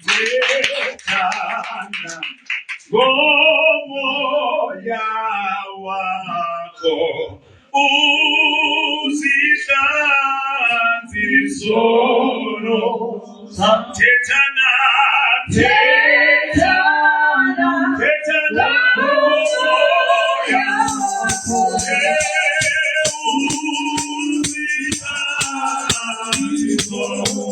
Zethana ngomoya wakho uzihlanzi izono. Thethana ngomoya wakho uzihlanzi izono.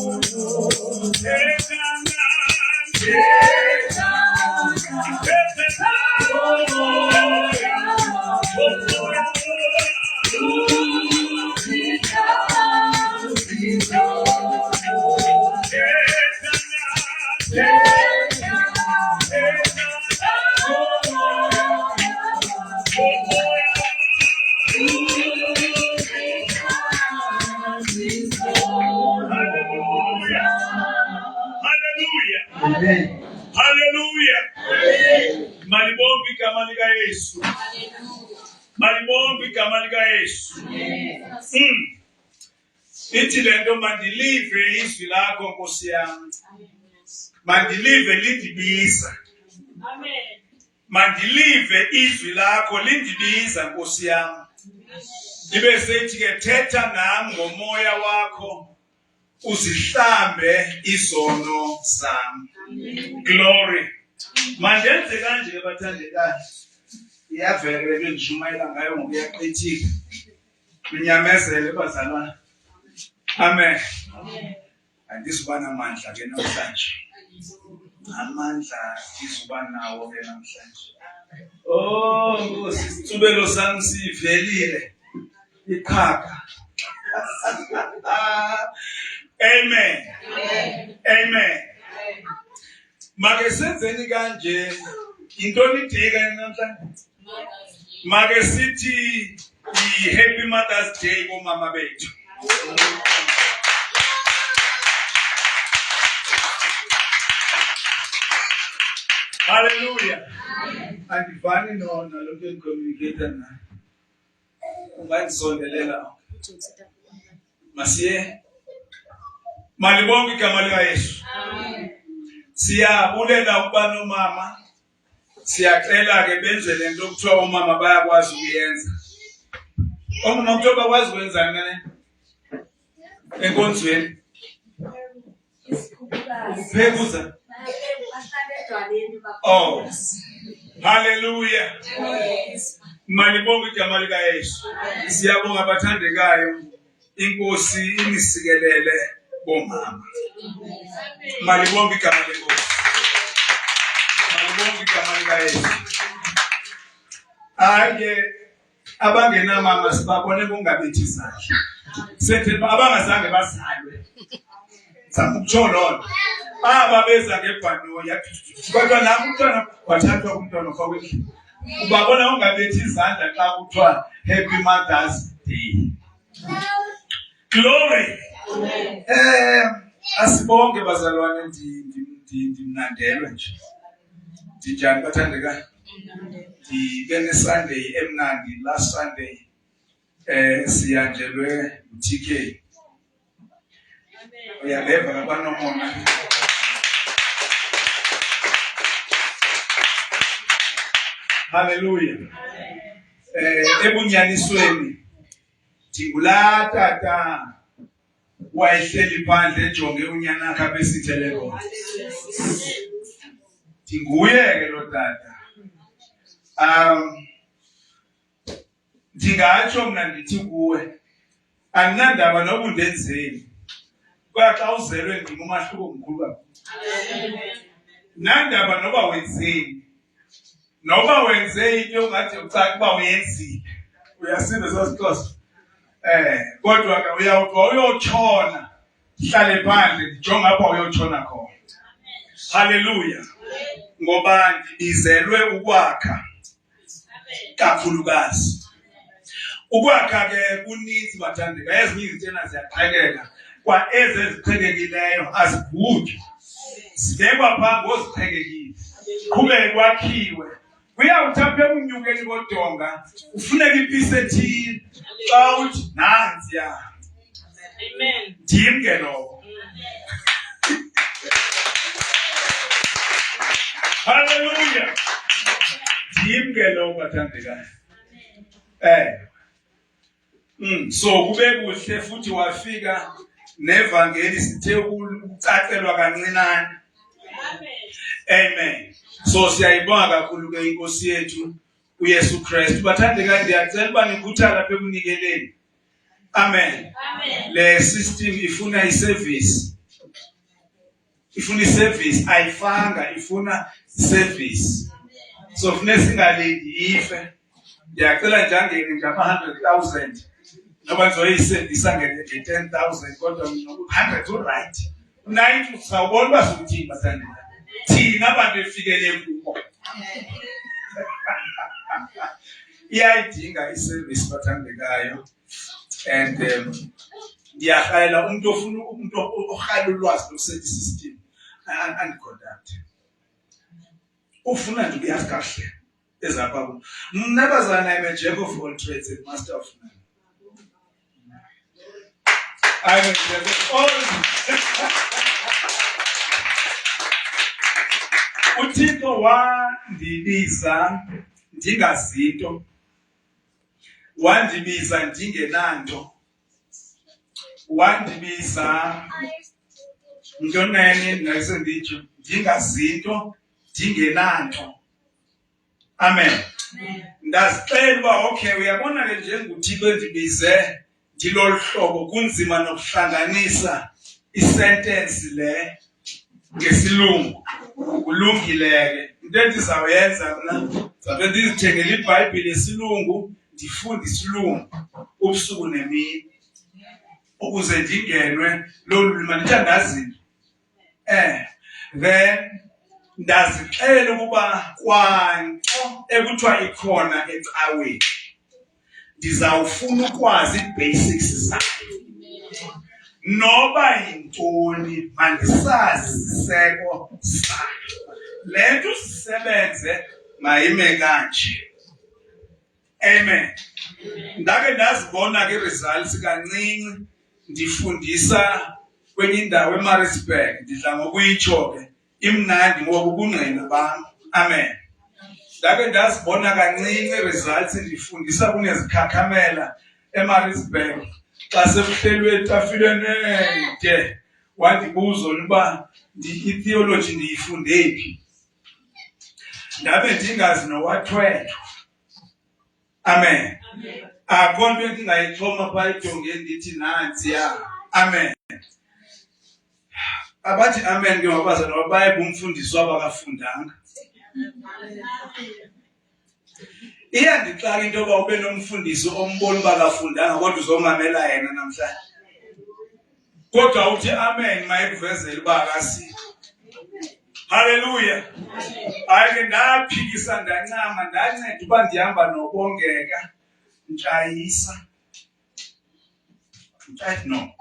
Hallelujah. Malibombi igama lika Yesu. Malibombi igama lika Yesu. Ithi lento mandilive izwi lakho Nkosi yami. Mandilive lindibiza. Amen. Mandilive izwi lakho lindibiza Nkosi yami. Ibe sethi ke thetha nami ngomoya wakho uzihlambe izono zami. Glory. Mandenze kanje bathandekayo. Iyavele bengishumayela ngayo ngokuyaqhithika. Minyamezele bazalwane. Amen. Andisibana amandla ke namhlanje. Amandla isibana nawo ke namhlanje. Oh, Nkosi isicubelo sami sivelile. Ikhaka. Amen. Amen. Make senzeni kanje intoni idika namhlanje? Make sithi happy Mother's Day bomama bethu. Hallelujah. Andifani nalokho engicommunicate na. Ungayisondelela. Masiye. Malibonke igama lika Yesu. Amen. Siyabulela ukuba nomama. Siyacela ke benze lento okuthiwa omama bayakwazi ukuyenza. Omama kuthiwa bakwazi ukwenza ngane enkonzweni. Ukuphekuza. Oh. Hallelujah. Malibonke igama lika Yesu. Siyabonga abathandekayo. Inkosi inisikelele bomama. Malibonke igama lenkosi. Malibonke igama lika Yesu. Ake abangena mama sibabone kungabethi izandla. Sethe abangazange bazalwe. Samukutsho lona. Beza ngebhano yathi kodwa lapho umntwana wathathwa umntwana ofawekhe. Ubabona ungabethi izandla xa kuthiwa Happy Mother's Day. Glory. Asibonke bazalwane ndimnandelwe nje. Njani bathandeka? Ndibene Sunday emnandi last Sunday siyanjelwe uTK. Uyaleva kabanomona. Hallelujah. Ebunyanisweni Tingula tata wayehleli phandle ejonge unyana wakhe besithele khona. Tinguye ke lo tata. Ndingatsho mna ndithi kuwe andinandaba noba undenzeni. Xa uzelwe ndim umahluko mkhulu kakhulu. Nandaba noba wenzeni. Noba wenze into ongathi ucaca uba uyenzile. Uyasibe sasixhosa. Kodwa ke uyawuthi uyotshona hlale phandle ndijonga apha uyotshona khona. Hallelujah. Ngoba ndibizelwe ukwakha. Kakhulukazi. Ukwakha ke kuninzi bathandeka. Ezinye izinto ziyaqhekeka. Kwa eziqhekekileyo azigutywa. Zibekwa phambi oziqhekekile. Qhubeke kwakhiwe. Uyawuthapha unyukeni kodonga ufuneka ipisi ethile xa uthi nansi ya. Amen. Ndimke lo. Hallelujah. Yimgelo bathandekayo. So kube kuhle futhi wafika nevangeli sithe ukucacelwa kancinane. Amen. So siyayibonga kakhulu ke inkosi yethu uYesu Kristu. Bathandekayo ndiyacela uba nikhuthala lapha ekunikeleni. Amen. Le system ifuna iservice. Ifuna iservice ayifanga ifuna service. So funeka singalindi ife. Ndiyacela njengeni ngama 100,000 noba nizoyisevisa nge10,000 kodwa 100 right. 90 sawubona basukuthini bathandekayo. Thina abantu efikele kuko. Iyayidinga iservice bathandekayo. And ndiyahayela umuntu ohayela ulwazi lokusetha isystem and-conduct. Ufuna nje uyazi kahle ezapha ku. Mnabazana I'm a jack of all trades and master of none. I'm a jack of all. Uthixo wandibiza ndingazinto. Wandibiza ndingenanto. Wandibiza ndonene nasendithi ndingazinto ndingenanto. Amen. Ndazixela uba okay uyabona ke njengothixo endibize ndilolu hlobo kunzima nokuhlanganisa isentence le ngesilungu. Kulungile ke into endizawuyenza mna zabe ndizithengela iBhayibhile yesilungu ndifunde isilungu ubusuku nemini ukuze ndingenwe lolu lima ndithandazinto. Then ndazixela ukuba kwanto ekuthiwa ikhona ecaweni ndizawufuna ukwazi i-basics zayo. Noba yintoni mandisazi isiseko sayo. Le nto sisebenze mayime kanje. Amen. Ndake ndazibona ke results kancinci ndifundisa kwenye indawo eMaritzburg. Ndidla ngokuyitsho ke imnandi ngoba ubungqina bam. Amen. Ndake ndazibona kancinci results ndifundisa kunezikhakhamela eMaritzburg. Xa sekuhlelwe etafileni ende wandibuza uba i-theology ndiyifunde phi. Ndabe ndingazi nowathwethu. Amen. Akho nto endingayixhoma phaa edongeni ndithi nansi ya. Amen. Abathi amen ke ngabazana baBhayibhile umfundisi wabakafundanga. Iyandixaka into yoba ube nomfundisi ombona bakafundanga kodwa uzomamela yena namhlanje. Kodwa uthi amen mayikuvezele uba akasiyo. Hallelujah. Ayike ndaphikisa ndancama ndanceda uba ndihamba nobongeka ntshayisa. No.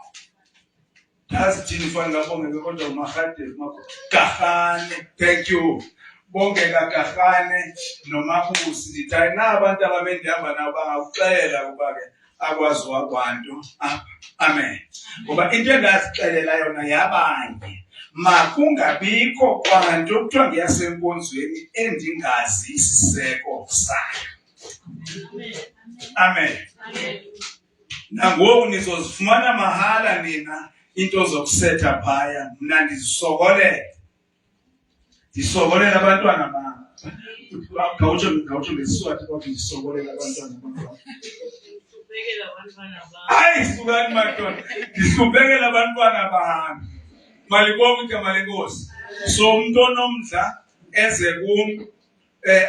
Ndazithini fanele ngabongeka kodwa uMahadeli Gahane. Thank you. Bongeka Gahane noMabusi ndithi ayinabantu abamendihamba nabo bangakuxelela ukuba ke akwazi wakwanto. Amen. Ngoba into endazixelela yona yabanye. Makungabikho kwanto kuthiwa ngiyasenkonzweni endingazi isiseko sayo. Amen. Nangoku nizozifumana mahala nina into zokusetha phaya mna ndizisokolela. Ndisokolela abantwana bam. Gawutsho ngesiswati kodwa ndisokolela abantwana bam. Hayi sukani madoda. Ndihlubekela abantwana bam. Malibonke igama lenkosi. So umuntu onomdla eze kum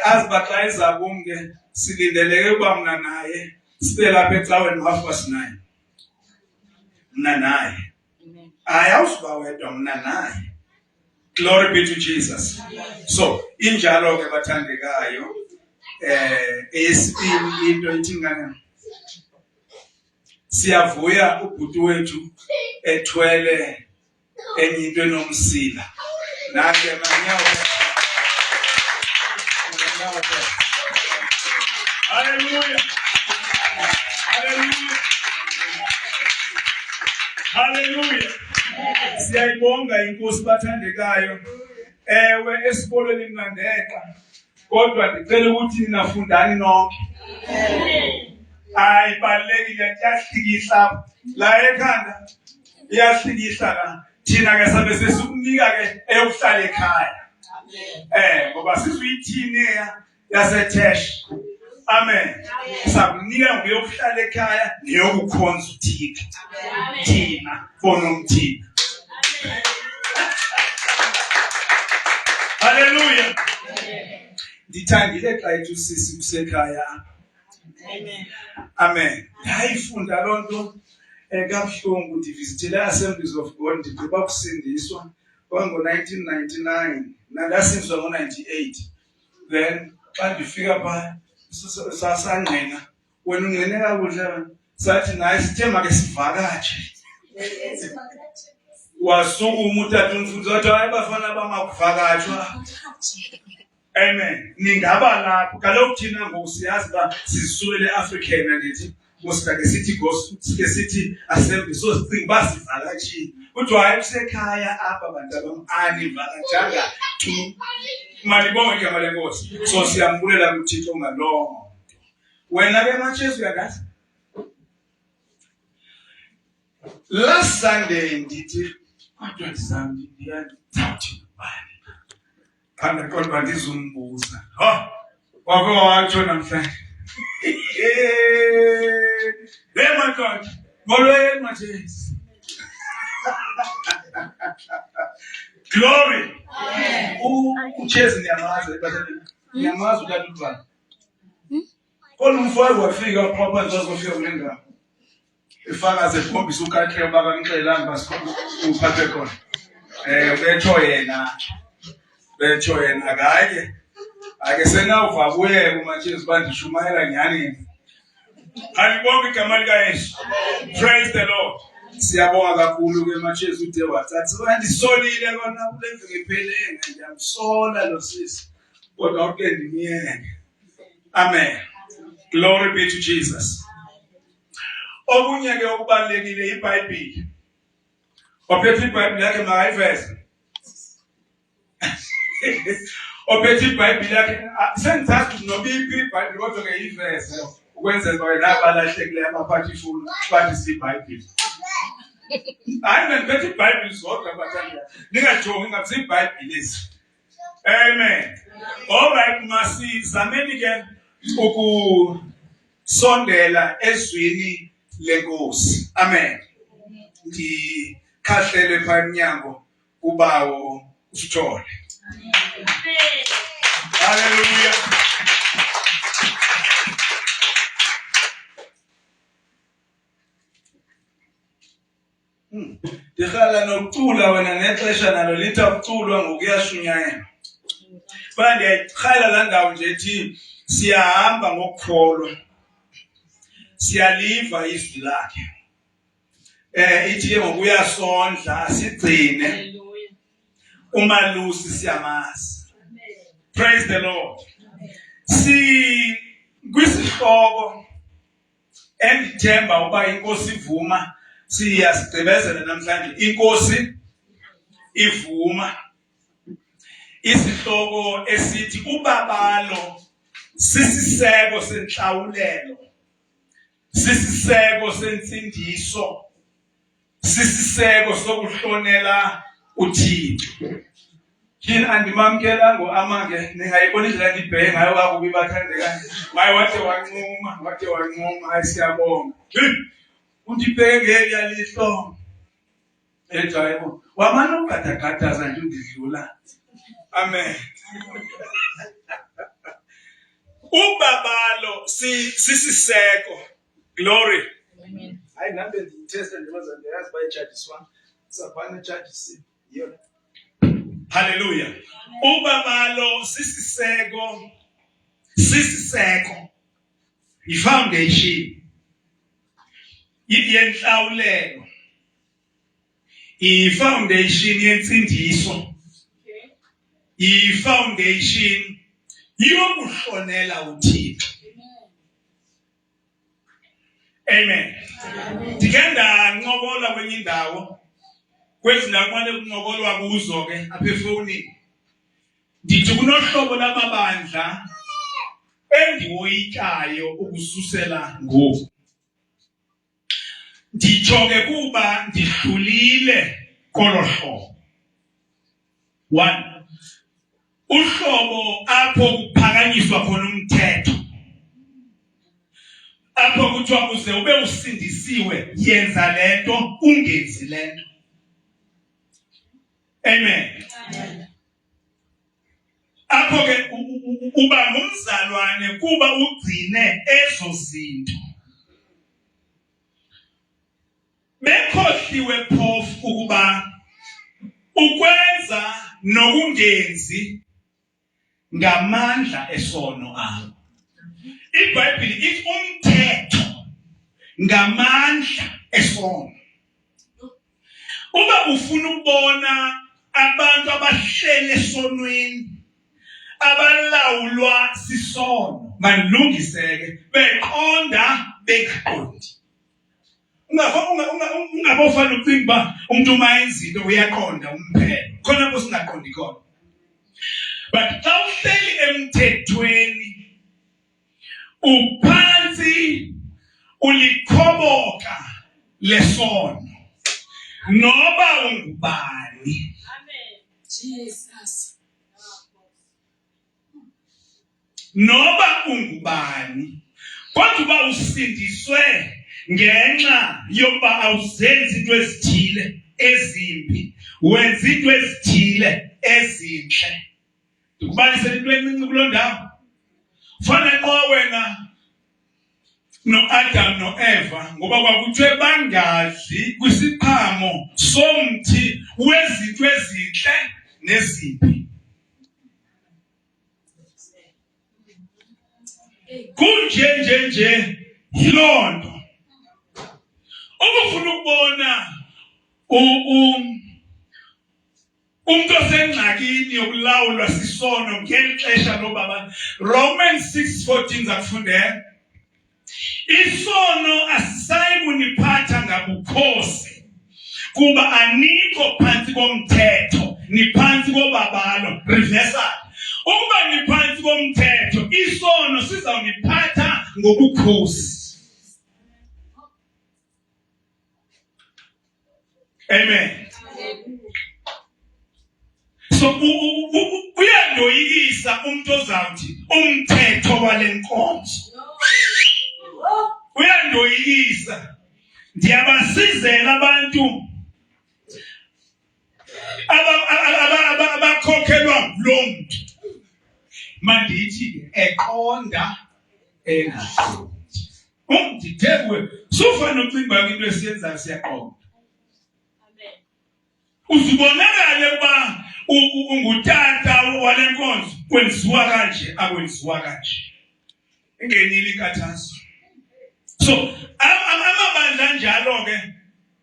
aziba xa eza kum ke silindeleke uba mna naye sibe lapha ecaweni 9:30. Mna naye. Hayi awusuba wedwa mna naye. Glory be to Jesus. So injalo ke bathandekayo eyesibili into ithi ngane siyavuya ubhuti wethu ethwele enye into enomsila. Nanke manyawo. Hallelujah. Hallelujah. Hallelujah. Siyayibonga inkosi bathandekayo Ewe esikolweni mngandeqa kodwa ndicela ukuthi ninafundani nonke. Hayi balekile kuyahlikihla la ekhanda. Iyahlikihla la. Thina ke sabe sesikunika ke eyokuhlala ekhaya. Ngoba sizuyithini yaseThesh. Amen. Sakunika ngeyokuhlala ekhaya neyokukhonza uThixo. Thina bonomthina. Hallelujah. Ndithandile xa ethi sisi kusekhaya. Amen. Amen. Ndayifunda lonto kabuhlungu ndivisitele Assemblies of God ndiqhuba kusindiswa ngo-1999 nandasinzwa ngo-98. Then xa ndifika pha sasangqina wena ungene kakuhle sathi naye sithe make sivakatshe. Wasukuma utata umfundisi wathi hayi bafana bamakuvakatshwa. Amen. Ningaba lapho kaloku thina ngoku siyazi uba sizisukele African andithi mosika ke sithi ke sithi assembly so sicinga uba sivakatshile. Kuthiwa hayi kusekhaya apha bantu abam anivakatshanga tu. Malibonge igama lenkosi. So siyambulela kuThixo ngalongo. Wena ke machezu uyangazi? Last Sunday ndithi kodwa ndizambi ndiyathathi ubani. Kana kodwa ndizumbuza. Ha! Wake watsho namhlanje. Madoda, molweni machezu. Glory. Uchezi niyamazi ebatheni. Niyamazi utata ubani. Kodwa umfowethu wafika papa nzozofika kule ndawo. Ifaka zekhombisa ukakhe bakamxelanga basikho uphathe khona. Betsho yena akaye. Ake senawuva kuye kumachezu bandishumayela nyani. Alibonge igama likaYesu. Praise the Lord. Siyabonga kakhulu ke machezu ude wathatha bandisolile kona kule veke iphelele ngiyamsola lo sisi. Kodwa uke ndimiyeke. Amen. Glory be to Jesus. Okunye ke okubalekile iBhayibheli. Ophethe iBhayibheli yakhe makayiveze. Ophethe iBhayibheli yakhe sengithatha nobiphi iBhayibheli kodwa ke iveze ukwenzela wena abalahlekile abaphathi ifuna bathi siBhayibheli. Hayi ngiphethe iBhayibheli zodwa bathanda. Ningajongi ngathi iBhayibheli lezi. Amen. Alright masizameni ke ukusondela ezwini lenkosi. Amen. Ndikhahlele pha emnyango ubawo usithole. Hallelujah. Dikhala nokucula wena nexesha nalo lithi ukuculwa ngokuyashunyayela. Bani ndiyayikhala la ndawo nje ethi siyahamba ngokukholwa. Siyaliva izwi lakhe. Ithi ke ngokuyasondla sigcine. Umalusi siyamazi. Praise the Lord. Si kwisihloko endithemba uba inkosi ivuma siyasigqibezela namhlanje inkosi ivuma. Isihloko esithi ubabalo sisiseko senhlawulelo. Sisiseko sensindiso. Sisiseko sokuhlonela uThixo. Kini andimamkela ngoamange ningayibona indlela ndibheke ngayo kakubi bathandeka. Maye wade wancuma ayisiyabonga. Undibheke ngeyalihlo. Ejayebo. Wamana ugadagadaza nje undidlula. Amen. Ubabalo sisiseko. Glory. Amen. Hayi nambe nditesta ndimaza ndiyazi baye charges one. Sabana charges yona. Hallelujah. Ubabalo sisiseko. Sisiseko. I-foundation. Yenhlawulelo. I-foundation yensindiso. I-foundation yokuhlonela uThixo. Amen. Ndikenda ncokola kwenye indawo. Kwezindawo kumele kuncokolwa kuzo ke apha efonini. Ndithi kunohlobo lamabandla endiwoyikayo ukususela ngoku. Nditsho ke kuba ndihlulile kolo hlobo. 1. Uhlobo apho kuphakanyiswa khona umthetho. Apho kuthiwa uze ube usindisiwe, yenza lento, ungenzi lento. Amen. Apho ke uba ngumzalwane kuba ugcine ezo zinto. Bekhohliwe phofu ukuba ukwenza nokungenzi ngamandla esono akho. iBhayibhile ithi umthetho ngamandla esono. Uba ufuna ukubona abantu abahlele esonweni, abalawulwa sisono, manilungiseke beqonda bengaqondi. Ungabofana ucinga uba umuntu uma yenza into uyaqonda umphelo. Khona lapho singaqondi khona. But xa uhleli emthethweni uphansi ulikhoboka lesono noba ungubani. Amen. Jesus. Noba ungubani, kodwa uba usindiswe ngenxa yokuba awuzenzi into ezithile ezimbi, wenza into ezithile ezinhle. Ndikubalisele into encinci kuloo ndawo. Fana xa wena no-Adam no-Eva, ngoba kwakuthiwe bangadli kwisiqhamo somthi wezinto ezinhle nezimbi. Kunje yiloo nto. Ukufuna ukubona umuntu osengxakini yokulawulwa sisono ngeli xesha lobaba, Romans 6:14 zakufundela. Isono asisayi kuniphatha ngabukhosi kuba anikho phansi komthetho, niphansi kobabalo. Reversal. Ukuba niphansi komthetho, isono sizawuniphatha ngobukhosi. Amen. So uyandoyikisa umuntu ozawuthi umthetho wale nkonzo. Uyandoyikisa. Ndiyabasizela abantu abakhokhelwa lo muntu. Mandithi eqonda engahloni. Umdithekwe sufana ucinga into esiyenzayo siyaqonda. Uzibonakale uba ungutata wale nkonzo, kwenziwa kanje akwenziwa kanje. Ingenile inkathazo. So amabandla njalo ke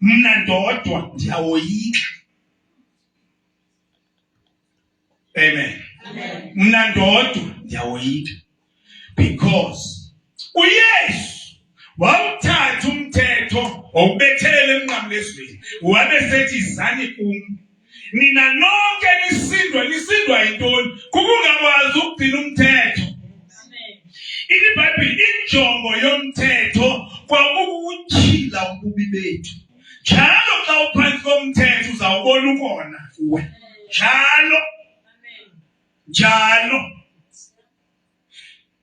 mna ndodwa ndiyawoyika. Amen. Mna ndodwa ndiyawoyika because uYesu wawuthatha umthetho wawubethelela emnqamlezweni, wabesethi zani kum. Nina nonke nisindwa yintoni? Kukungakwazi ukugcina umthetho. iBhayibhile injongo yomthetho kwakukutyhila ububi bethu. Njalo xa uphansi komthetho uzawubona ukona kuwe. Njalo.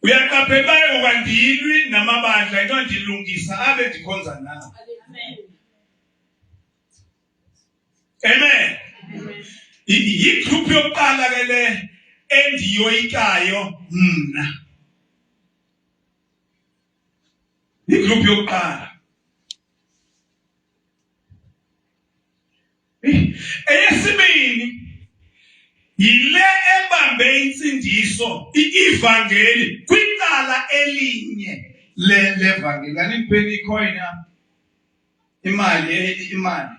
Uyaqaphela okwandilwi namabandla into ndilungisa abe ndikhonza nawo. Amen. Igroup yokuqala ke le endiyoyikayo mna. Igroup yokuqala. Eyesibini yile ebambe insindiso ivangeli kwicala elinye levangeli. Kanipeni icoin imali.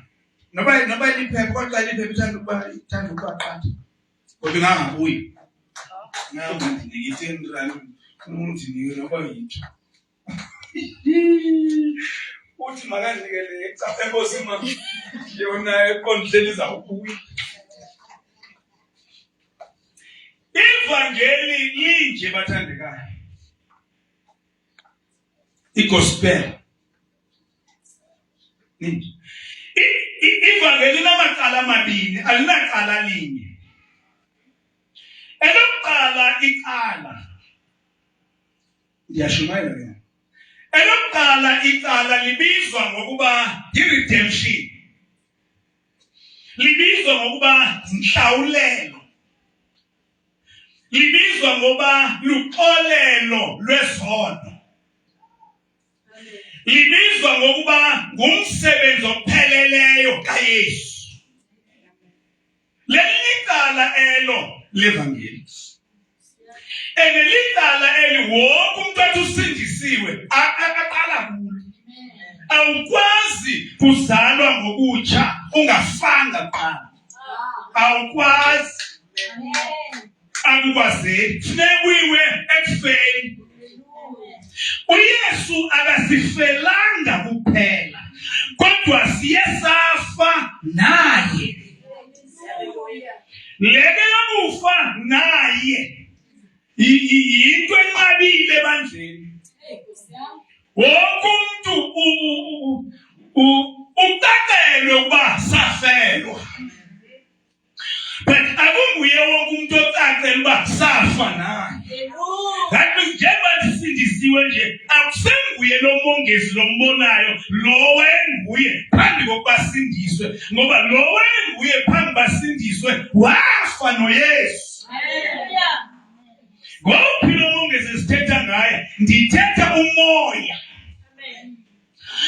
Noba liphepha kodwa liphepha ithanda ukuba qatha. Kodwa ingangabuyi. Ngabe ndinika 10 rand umuntu ndinike noba yithu. Uthi makanikele ecaphe Nkosi mama. Yona ekondleni izawubuya. ivangeli linje bathandekayo. Igospel. Ivangeli linamacala amabini, alinacala linye. Elokuqala icala. Ndiyashumayela ke. Elokuqala icala libizwa ngokuba yi-redemption. Libizwa ngokuba inhlawulelo. Libizwa ngoba luxolelo lwesono. Libizwa ngokuba ngumsebenzi opheleleyo kaYesu. Lelicala elo levangeli. Enelicala eli wonke umuntu athi usindisiwe aqala kulo. Awukwazi kuzalwa ngokutsha ungafanga qala. Awukwazi. Akukwazeli. Funeka uyiwe ekufeni. uYesu akasifelanga kuphela kodwa siyesafa naye. Leke yokufa naye yinto enqabile ebandleni. Wonke umuntu ucacelwe ukuba safelwa. But akunguye wonke umuntu ocacelwe ukuba safa naye. That means njengoba sisindisiwe nje akusenguye lo mongezi lombonayo lo wayenguye phambi kokuba sindiswe, ngoba lo wayenguye phambi basindiswe wafa noYesu. Hallelujah. Ngophi lo mongezi sithetha ngaye? Ndithetha umoya. Amen.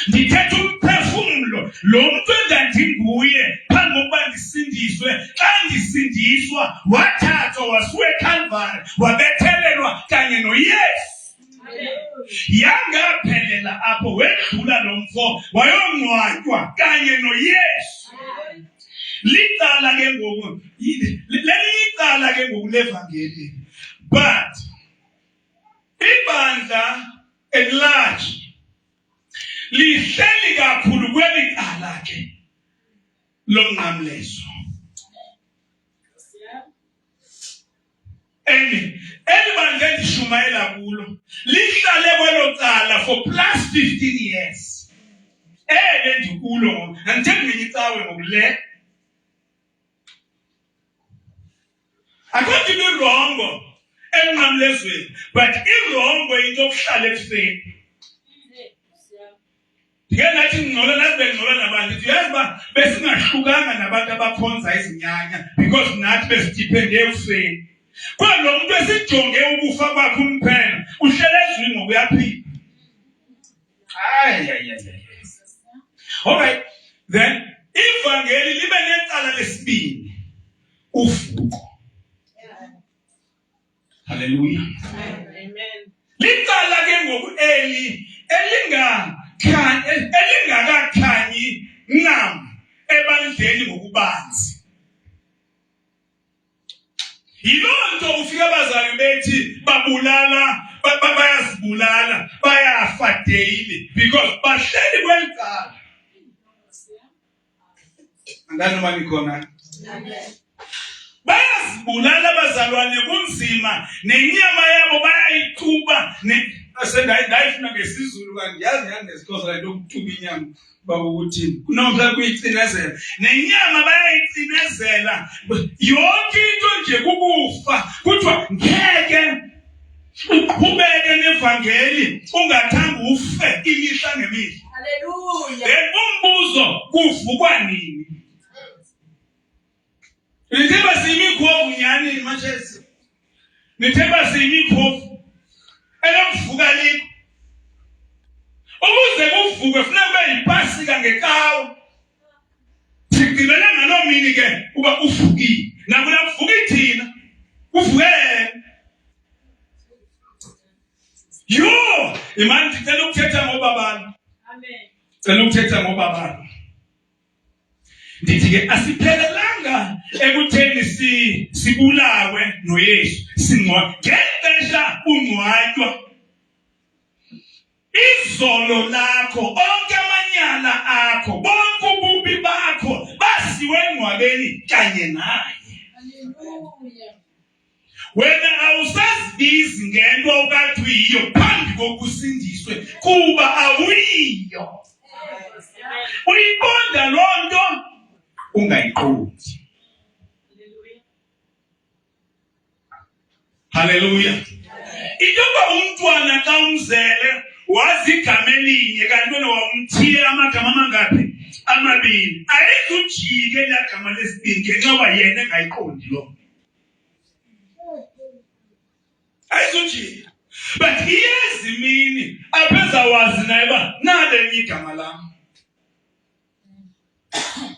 Ndithetha umphefumulo lo muntu engathi nguye phambi kokuba ndisindiswe. Xa ndisindiswa wathathwa wasuka eCalvary wabethelelwa kanye noYesu. Yangaphelela apho wedlula lo mfo wayongcwatywa kanye noYesu. Licala ke ngoku lelicala ke ngoku levangeli. But ibandla enlarge lihleli kakhulu kwelicala ke lomnqamlezo. Elibandla endishumayela kulo lihlale kwelo cala for plus 15 years. Ndikulo andithembi ngenye icawe ngokule. Akukho into irongo emnqamlezweni, but irongo into yokuhlala ekufeni. Ndike nathi ngcola nazibe ngcola nabantu. Ndiyazi uba besingahlukanga nabantu abakhonza izinyanya because nathi besidipende ekufeni. Kodwa lo muntu esijonge ukufa kwakhe umphela uhlele ezweni ngokuyaphila. Alright, then ivangeli libe necala lesibini, uvuko. Hallelujah. Amen. Licala ke ngoku elingakakhanyi ncam ebandleni ngokubanzi. Yiloo nto ufika abazali bethi babulala, bayazibulala, bayafa daily because bahleli kwelicala. Andani noma nikhona? Bayazibulala abazalwane kunzima, nenyama yabo bayayixuba. Ndayifuna ngesizulu kanti yazi ngesiXhosa le nto ukuxuba inyama bakuthini. Kunomhla kuyicinezela. Nenyama bayayicinezela. Yonke into nje kukufa. Kuthiwa ngeke uqhubeke nevangeli ungathanga ufe imihla ngemihla. Hallelujah. Umbuzo kuvukwa nini? Nithemba siyimikhovu nyani mashesi. Nithemba siyimikhovu elokuvuka likho. Ukuze kuvuke funeka kube yipasika ngekawo. Sigcinela ngaloo mini ke uba uvukile. Nakuna kuvuka ithina. Uvuke. Imani ndicela ukuthetha ngoba abantu. Amen. Ndicela ukuthetha ngoba abantu. Ndithi ke asiphelelanga ekutheni sibulawe noYesu. Singcwa ngexesha ungcwatywa. Izolo lakho, onke amanyala akho, bonke ububi bakho basiwe engcwabeni kanye naye. Hallelujah. wena awusazibizi ngento okathi uyiyo phambi kokusindiswe kuba awuyiyo. Uyibonda loo nto ungayiqondi. Hallelujah. Intoba umntwana xa umzele wazi igama elinye kanti wena wamthiya amagama amangaphi? Amabili. Ayizujike laa gama lesibini ngenxa yoba yena engayiqondi loo. Ayizujike. But iyezi imini apha ezawazi naye uba nalenye igama lam.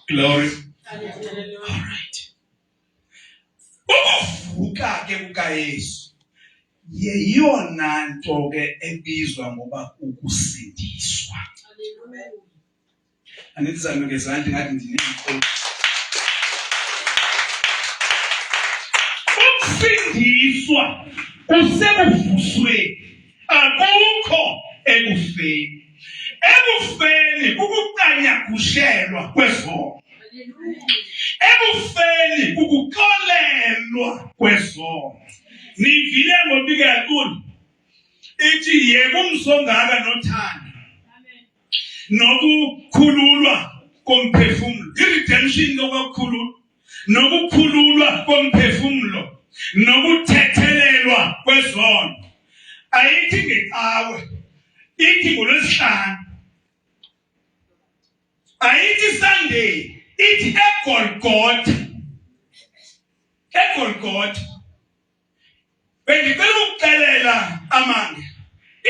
Glory. All right. Ukuvuka ke kukaYesu yeyona nto ke ebizwa ngoba ukusindiswa. Anizame ke zanti ngathi ndinenkosi. Ukusindiswa usebuvusweni, akukho ekufeni. Ekufeni kukuqanyagushelwa kwezono. Ekufeni kukuxolelwa kwezono. Nivile ngobike kakhulu ithi yebo umsongaka nothando nokukhululwa komphefumulo. I-redemption lokukhululwa nokukhululwa komphefumulo nokuthethelelwa kwezono. Ayithi ngecawe, ithi ngolwesihlanu. Ayithi Sunday, ithi eGolgotha. eGolgotha. Bendicela ukuxelela amange,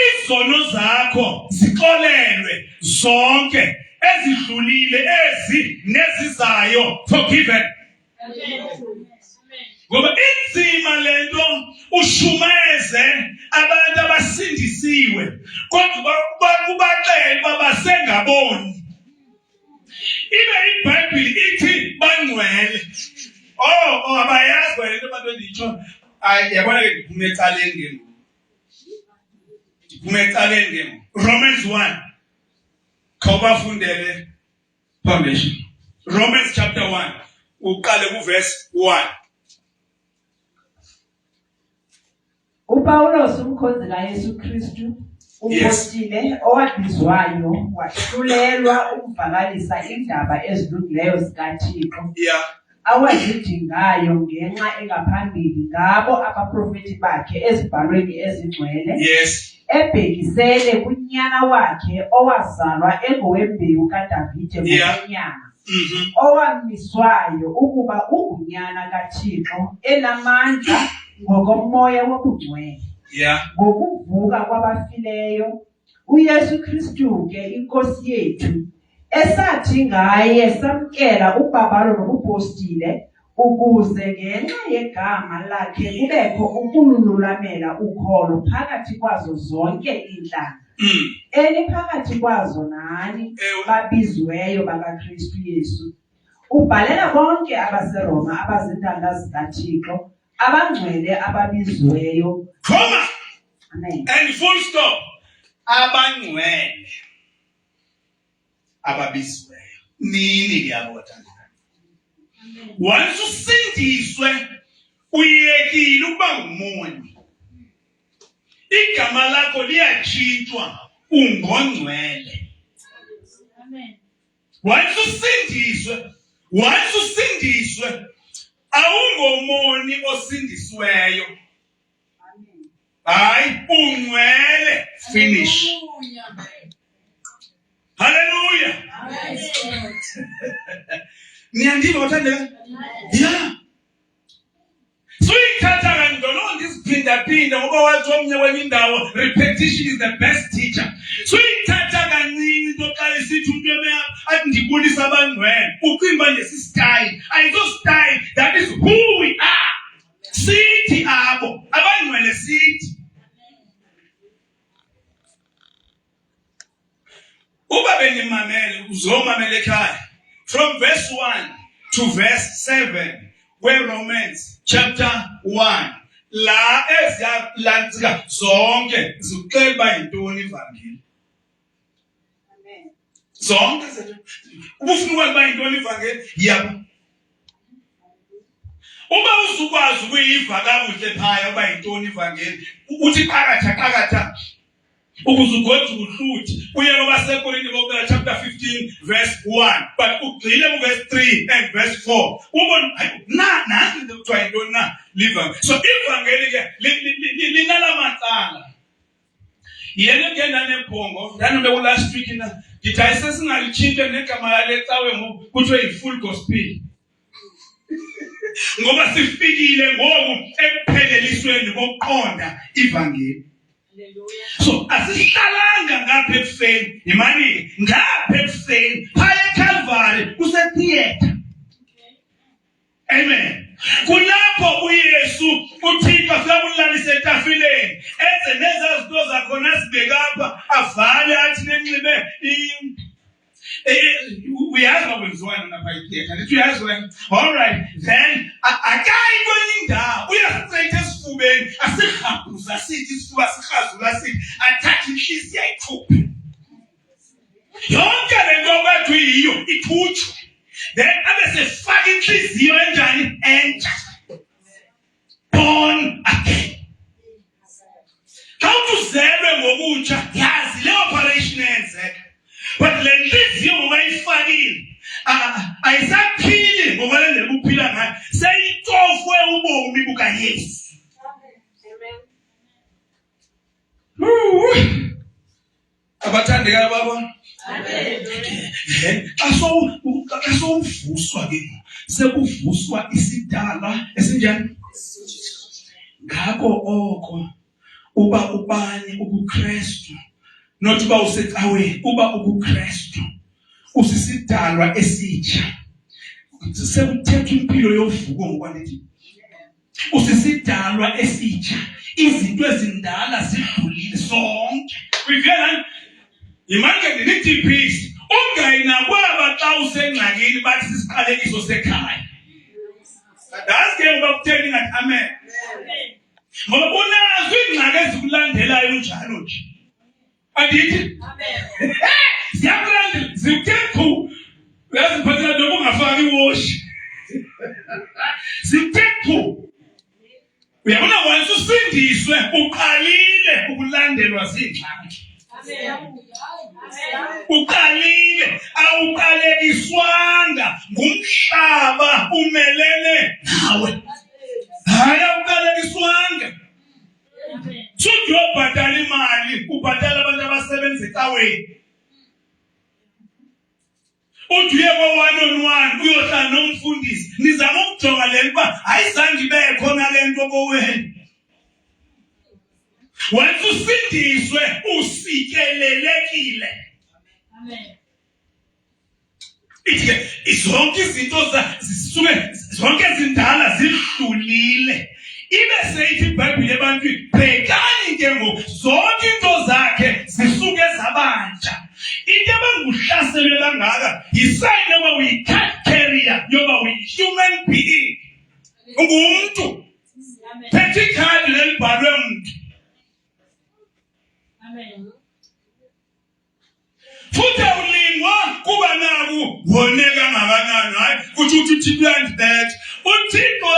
izono zakho zixolelwe zonke, ezidlulile ezi nezizayo forgiven. Ngoba inzima lento ushumeze abantu abasindisiwe kodwa kubaxele babasengaboni. Ibe iBhayibhile ithi bangcwele. Abayazi lento abantu endiyitsho. Yabona ke ndiphume ecaleni ke. Romans 1. Khawubafundele foundation. Romans chapter 1. Uqale kuverse 1. uPawulos umkhonzi kaYesu Kristu umpostile owabizwayo wahlulelwa ukuvakalisa indaba ezilungileyo zikaThixo. Awazidingayo ngenxa engaphambili ngabo abaprofeti bakhe ezibhalweni ezingcwele. Ebhekisele kunyana wakhe owazalwa engowembewu kaDavide ngokwenyama. Owamiswayo ukuba ungunyana kaThixo enamandla ngokomoya wobungcwele. Ngokuvuka kwabafileyo uYesu Kristu ke inkosi yethu esathi ngaye samkela ubabalo nobupostile ukuze ngenxa yegama lakhe kubekho ukulululamela ukholo phakathi kwazo zonke iintlanga. Phakathi kwazo nani babizweyo bakaKristu Yesu. Ubhalela bonke abaseRoma abazintanga zikaThixo abangcwele ababizweyo. Comma. Amen. And full stop. Abangcwele ababizweyo. Nini liyabotha. Once usindiswe uyekile ukuba ngumoni. Igama lakho liyatshintshwa ungongcwele. Amen. Once usindiswe awungomoni osindisweyo. Hayi ungcwele. Finish. Hallelujah. Niyandiva bathandeka? Yeah. So ithatha kandolo ndiziphinda ngoba wathi omnye kwenye indawo repetition is the best teacher. So ithatha kancini into xa isithi umuntu athi ndibulisa abangcwele ucimba nje style. Ayiso style, that is who we are. Sithi abo abangcwele sithi. Uba benimamele uzomamela ekhaya. From verse 1 to verse 7, where Romans chapter 1, la eziyalantsika zonke zikuxela uba yintoni ivangeli. Amen. Zonke zethu. Ubufuna ukuba yintoni ivangeli? Yabo. Uma uzukwazi ukuyiva kakuhle phaya uba yintoni ivangeli uthi qakatha ukuze ugoduke uhluthi uye kwabaseKorinte bokuqala chapter 15 verse 1 but ugcile ku verse 3 and verse 4 ubona nansi into kuthiwa yintoni na livangeli. So ivangeli ke linala matsala yena ngena nephongo yanome last week na ngithi ayisesingalithinta negama laletsawe ngoku kuthiwe yi-full gospel ngoba sifikile ngoku ekuphelelisweni kokuqonda ivangeli. So asihlalanga ngapha ekufeni imani ngapha ekufeni phaya eCalvary kusetheater. Amen. Kulapho uYesu uThixo sakulalisa etafileni enze nezazinto zakhona sibekapha avale athi nenxibe uyazi bakwenziwana napha etheater lithi uyazi wena all right then akayi kwenye indawo uyasithethe esifubeni asirhabhuza sithi isifuba sirhazula sithi athathe inhliziyo ayikhuphe yonke le nto kwethu yiyo ikhutshwe then abe sefaka inhliziyo enjani entsha born again. Xa uzelwe ngokutsha yazi le operation yenzeka but le nhliziyo ngobayifakile ayisaphili ngokwalendlela ukuphila ngayo seyitofwe ubomi bukaYesu. Abathandekayo baba xa uvuswa ke sekuvuswa isidalwa esinjani ngako oko uba ubani ubuKristu not uba usecaweni uba ubuKristu usisidalwa esitsha sekuthetha impilo yovuko ngokwalethi usisidalwa esitsha izinto ezindala zidlulile zonke wivela imanje nginithi peace ungayinakwaba xa usengxakini bathi sisiqalekiso sekhaya daske ubakutheni ngathi amen ngoba unazo ingxaki ezikulandelayo njalo nje andithi amen siyakulandela zikekho uyaziphathela noma ungafaki iwash zikekho uyabona once usindiswe uqalile ukulandelwa zingxaki. Uqalile awuqalekiswanga ngumhlaba umelene nawe hayi awuqalekiswanga suthi uyobhatala imali ubhatala abantu abasebenza ecaweni uthi uye ko-1-on-1 uyohlala nomfundisi nizama ukujonga le nto uba ayizange ibe khona le nto kowena wenza usindiswe usikelelekile. Amen. Ithi zonke izinto zisuke zonke izindala zidlulile ibe seyithi iBhayibhile ebantwini bhekani ke ngoku zonke into zakhe zisuke zabanja into abanguhlaselwe kangaka yisayini yoba uyi-card carrier yoba uyi-human being ungumuntu phethe ikhadi lelibhalwe mntu. Amen. Futhi awulingwa kuba naku woneka ngakanani hayi kuthi uThixo that uThixo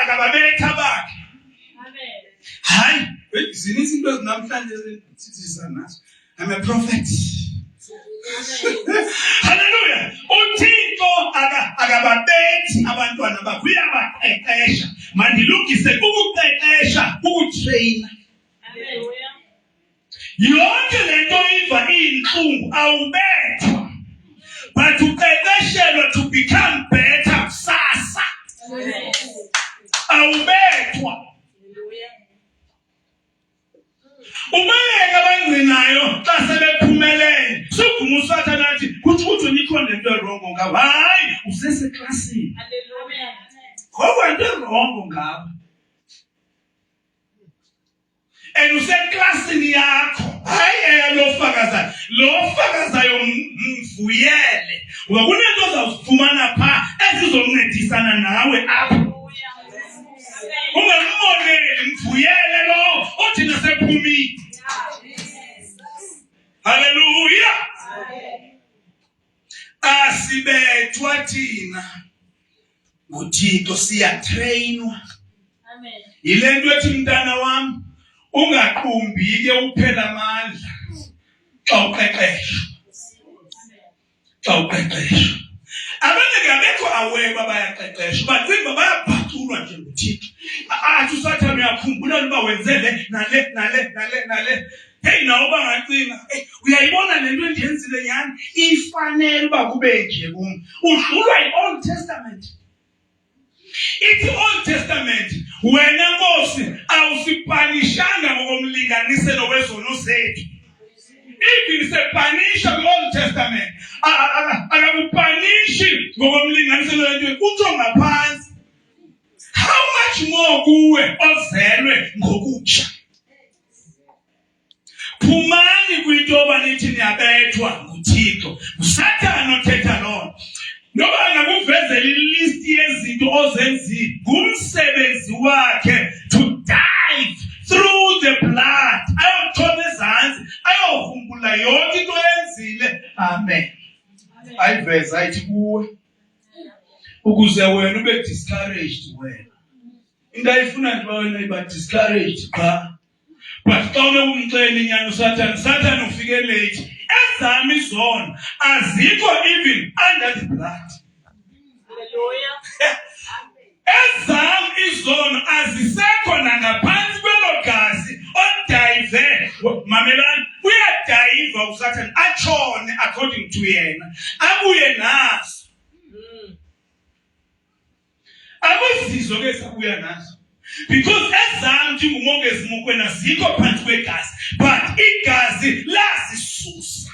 akababetha bakhe. Amen. Hayi zininzi izinto ezinamhlanje sithi nazo I'm a prophet. Hallelujah. uThixo akababethi abantwana bakhe uyabaqeqesha mandilungise ukuqeqesha ukutrain. Amen. Yonke lento iva iyinhlungu awubethwa but uqeqeshelwa to become better kusasa. Awubethwa ubeka abangcinayo xa sebephumelele sukumusathi nathi kuthi kuthi nikho lento erongo ngabo hayi useseklasini. Hallelujah. Ngoba into erongo ngabo and useklasini yakho hayi lo fakazayo mvuyele ngoba kunento ozawufumana pha ezizomncedisana nawe apha. Ungammoneli mvuyele lo othi nasephumile. Hallelujah. Asibethwa thina nguThixo, siyatrainwa. Amen. Yile nto ethi mntana wam ungaqumbi ke uphela amandla xa uqeqeshwa. Xa uqeqeshwa. Abanye ke abekho aware bayaqeqeshwa, bacinga bayabhaculwa nje nguThixo. Athi uSathane uyakhumbula uba wenze le nale. Hey nawo bangacinga, uyayibona le nto endiyenzile nyani ifanele uba kube nje kum. Udlulwa yi-Old Testament. Ithi Old Testament wena Nkosi awusipanishanga ngokomlinganiselo wezono zethu. Even sepanisha kwi-Old Testament akakupanishi ngokomlinganiselo wethu utsho ngaphansi. How much more kuwe ozelwe ngokutsha? Phumani kwinto yoba nithi niyabethwa nguThixo. USathane othetha loo noba ngakuvezela ilist yezinto ozenzile ngumsebenzi wakhe to dive through the blood ayothoba ezantsi ayohumbula yonke into yenzile. Amen. Ayiveza ayithi kuwe ukuze wena ube discouraged. Wena into ayifuna nje wena iba discouraged qha. But xa unomceli nyani uSathane ufike late. Ezami izono azikho even under the blood. Hallelujah. Ezami izono azisekho nangaphansi kwelo gazi odayive. Mamelani uyadayiva uSathane atshone according to yena abuye naso. Akuzizo ke sabuya naso. Because ezami njengomongezi mokwena zikho phansi kwegazi, but igazi lasisusa.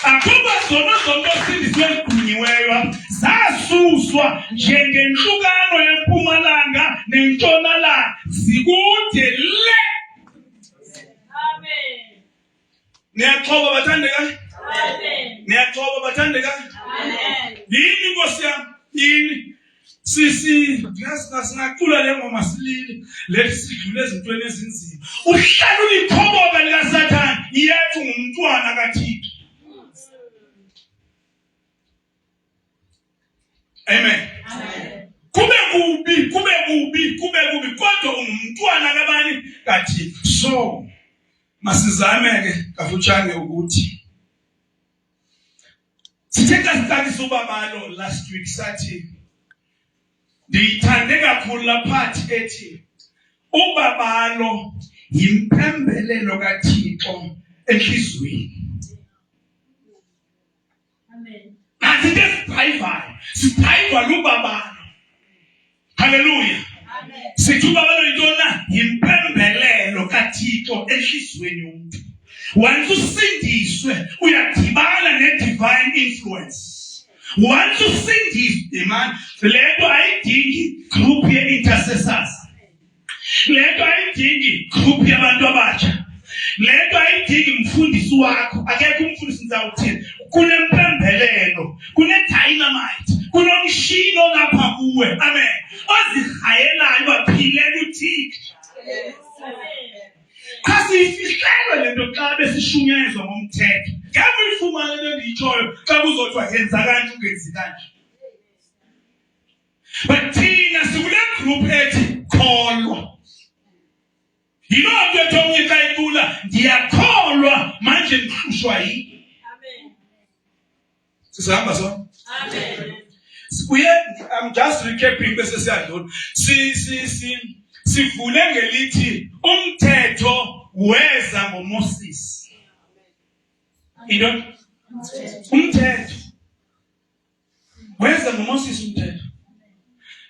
Akuba zona zonke sindiswe egqunyiweyo zasuswa njengenhlukano yeMpumalanga neNtshonalanga zikude le. Amen. Niyaxhoba bathandekayo? Amen. Niyaxhoba bathandekayo? Amen. Yini Nkosi yami? Yini? Singacula le ngoma silile lethi sidlule ezintweni ezinzima. Uhlala ulikhoboka likaSathane yethu ngumntwana kaThixo. Amen. Amen. Kube kubi kodwa ungumntwana kabani kaThixo. So masizame ke kafutshane ukuthi sithetha siqalisa ubabalo last week sathi ndiyithande kakhulu la part ethi ubabalo yimpembelelo kaThixo enhliziyweni. Amen. Athi sidayiva lubabalo. Hallelujah. Amen. Sithi ubabalo yintona yimpembelelo kaThixo enhliziyweni yomuntu. Once usindiswe uyadibana ne-divine influence. Once usindiswe man, lento ayidingi group ye-intercessors. Lento ayidingi group yabantu abatsha. Lento ayidingi mfundisi wakho. Akekho umfundisi nizawuthini. Kunempembelelo, kune-dynamite, kunomshini olapha kuwe. Amen. Ozihayelayo baphilela uThixo. Khasiyifihlelwe lento xa besishunyezwa ngomthetho. Ngeke uyifumane le ndiyitshoyo xa kuzothiwa yenza kanje ungenzi kanje. But thina sikule group ethi kholwa. Yiloo nto ethi omnye xa icula ndiyakholwa manje ndihlushwa yini. Amen. Sisahamba so? Amen. I'm just recapping bese siyadlula. Sivule ngelithi umthetho weza ngoMoses. Into umthetho weza ngoMoses umthetho.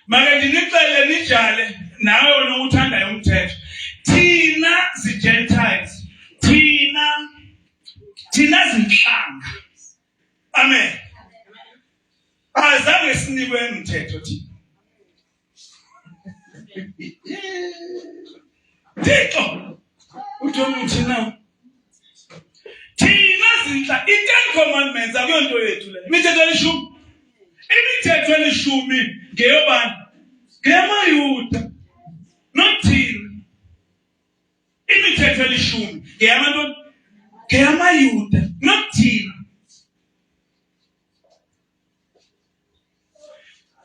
Maka ndinixele nijale nawe wena uthandayo umthetho. Thina zi-Gentiles, thina zinhlanga. Amen. Azange sinikwe umthetho thina. Thixo uthona uthina thina zinhla i-10 commandments akuyonto yethu le. Imithetho elishumi. Imithetho elishumi ngeyobani? NgeyamaYuda. Not thina. Imithetho elishumi ngeyabantu ngeyamayuda, not thina.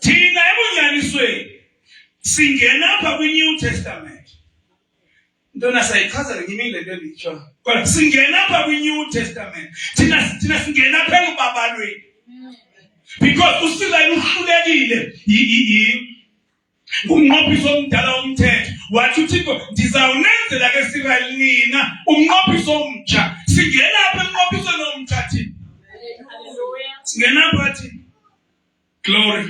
Thina ebunyanisweni singena apha kwi-New Testament. Ntona sayichaza ngimile into enditsho. Kodwa singena apha kwi-New Testament. Thina singena apha elubabalweni. Because uSirayeli uhlulekile umnqophiso omdala womthetho. Wathi uThixo ndizawunenzela ke Isirayeli nina umnqophiso omtsha. Singena apha emnqophisweni omtsha thina. Singena apha thina. Glory.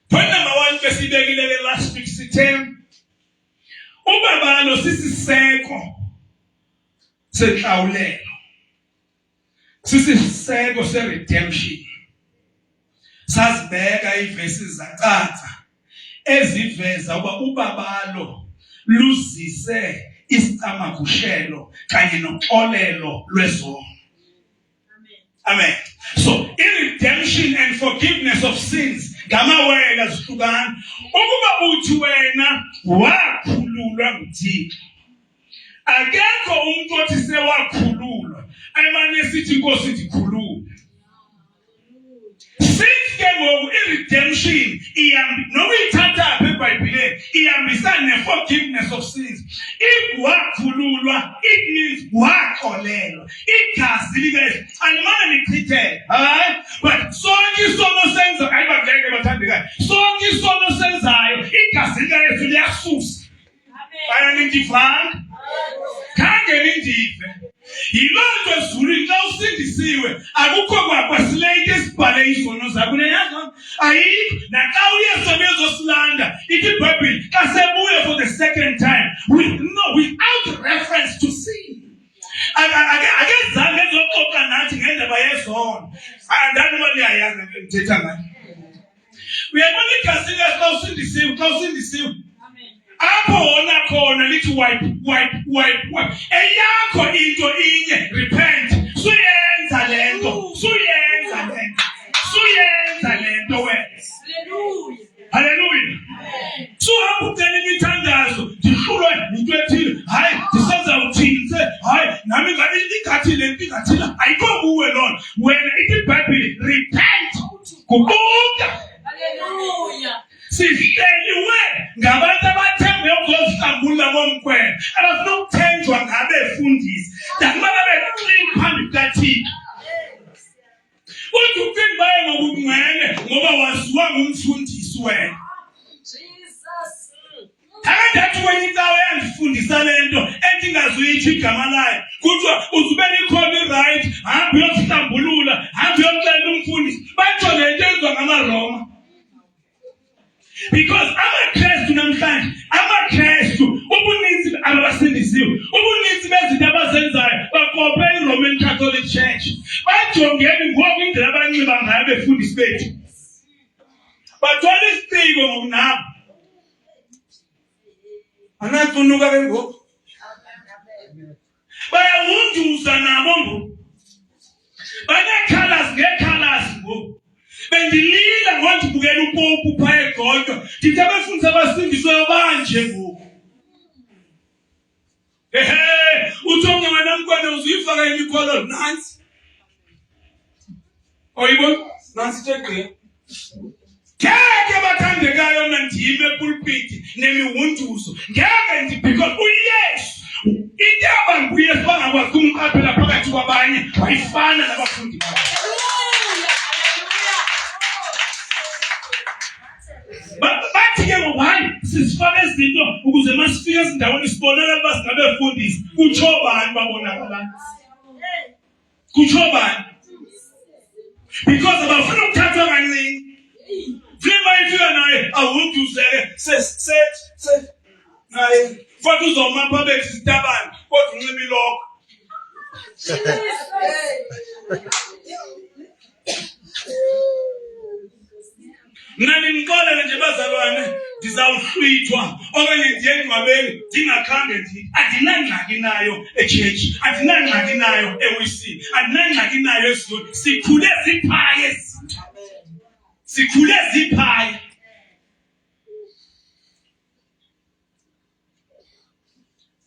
Point number 1 besibekile last week sithe ubabalo sisiseko senhlawulelo. Sisiseko se-redemption. Sazibeka ivesi zacaca eziveza uba ubabalo luzise isicamagushelo kanye noxolelo lwezono. Amen. So, redemption and forgiveness of sins ngamawele zihlukana. Ukuba uthi wena wakhululwa nguThixo, akekho umuntu othi sewakhululwa ayimane sithi Nkosi ndikhulule. Since ke ngoku redemption noma ithatha apha eBhayibhelini ihambisana ne-forgiveness of sins. If wakhululwa, it means waxolelwa. Igazi likaYesu alimane lichitheke. Alright? But sonke isono senzayo ayibabuleke bathandekayo. Sonke isono senzayo igazi likaYesu liyasusa. Ayangindivanga? Khange nindive. Yiloo nto ezulwini xa usindisiwe akukho kwasileke esibhale izono zakho. Neyazo ayikho. Naxa uYesu ebezosilanda ithi iBhayibhile xa sebuye for the second time without reference to sin. Akezange ezoxoxa nathi ngendaba yezono. Andani uba niyayazi ndithetha ngayo. Uyabona igazi likaYesu xa usindisiwe. Apho wona khona lithi wipe. Eyakho into inye, repent. Suyenza lento wena. Hallelujah. Suhamba ucela imithandazo, ndihlulwe into ethile. Hayi, ndisazawuthini hayi, nami ngabe ingathi le nto ingathile ayikho kuwe lona. Wena ithi iBhayibhile repent. Kubuka. Hallelujah. Sihleliwe ngabantu abathembe ukuzihlambulula komkhwelo abafuna ukuthenjwa ngabefundisi dakuba bebeclean phambi kukaThixo. Uthi ucimba baye ngokungcwele ngoba waziwa ngumfundisi wena. Akandathi kwenye indawo yandifundisa lento endingazuyitsho igama layo kuthiwa uzube likhona right hamba uyozihlambulula hamba uyoxelela umfundisi batsho le nto enziwa ngamaRoma. Because amaKristu namhlanje ubuninzi abasindisiwe ubuninzi bezinto abazenzayo bakophe iRoman Catholic Church bajongeni ngoku indlela abanxiba ngayo befundisi bethu bathwala isiciko ngokunabo anathunuka ke ngoku bayawunduza nabo ngoku banekhalas ngekhalas ngoku. Bendilila ngothi bukela uPope phaya eGqotho ndithi abafundisi abasindisweyo banje ngoku. Uthi omnye wena mkwena uzuyifaka imikhono nansi. Oyibona? Nansi tegqiya. Ngeke bathandekayo mna ndiyime epulpiti nemiwunduzo. Ngeke because uYesu into abanguYesu bangakwazi kumqaphela phakathi kwabanye wayifana nabafundi bakhe. Bathi ke ngokuhayi sisifake izinto ukuze masifike ezindaweni sibonakala uba singabefundisi. Kutsho bani babonakala? Kutsho bani? Because abafuna ukuthathwa kancini. Fima ifika naye awunduzeke set naye futhi uzomapha bethi sitabani kodwa unxiba iloko. Mina nimxolele nje bazalwane ndizawuhlwithwa okanye ndiye engcwabeni ndingakhange ndithi andinangxaki nayo echurch, andinangxaki nayo ewisini, andinangxaki nayo esizweni. Sikhule ziphaye. Sikhule ziphaye.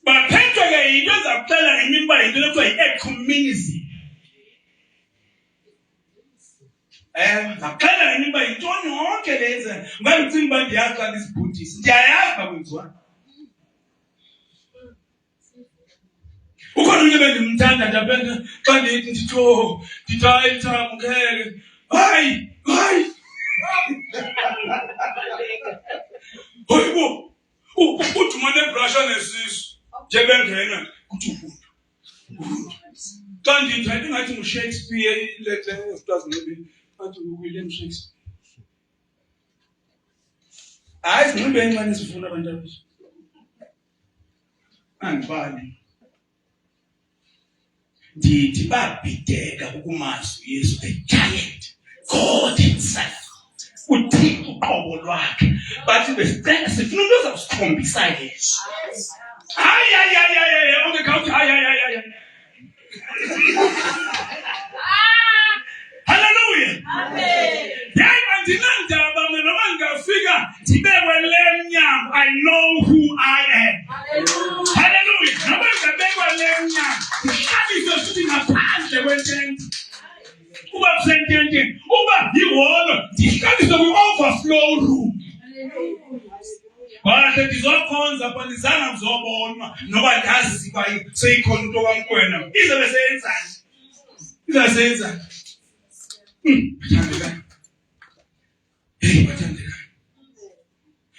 Baphethwe ke yinto ezakuxela ngemini uba yinto ekuthiwa yi-ecumenism. Zakuxela ngemini uba yintoni yonke yonke lenza ngalithi uba ndiyazi xa ndisibhudisa ndiyayazi bakwenziwa ukhona unye bendimthanda ndapenda xa ndithi nditho ndithayi ngeke hayi hoyibo uthi manje brusha nesisu nje bengena kuthi ufunda xa ndithi ngathi nguShakespeare lethe stars maybe athi uWilliam Shakespeare hayi sinqimbe encane sifuna abantu abasha angibali ndithi babhideka ukumazi Yesu the giant God himself uthixo uqobo lwakhe bathi besicela sifuna into ezakusikhombisa Yesu hayi ongekawuthi hayi hallelujah Amen. yayi andinandaba mina noma ngingafika ndibekwe lemnyango I know who I am hallelujah noma ngabekwe lemnyango ndihlaliswe futhi ngaphandle kwentente uba kusententeni uba yiholo ndihlaliswe kwi-overflow room Bala ndizokhonza pha ndizanga ngizobonwa noba ndazi seyikhona into kaMkwena izobe seyenzani izasenzani bathandekayo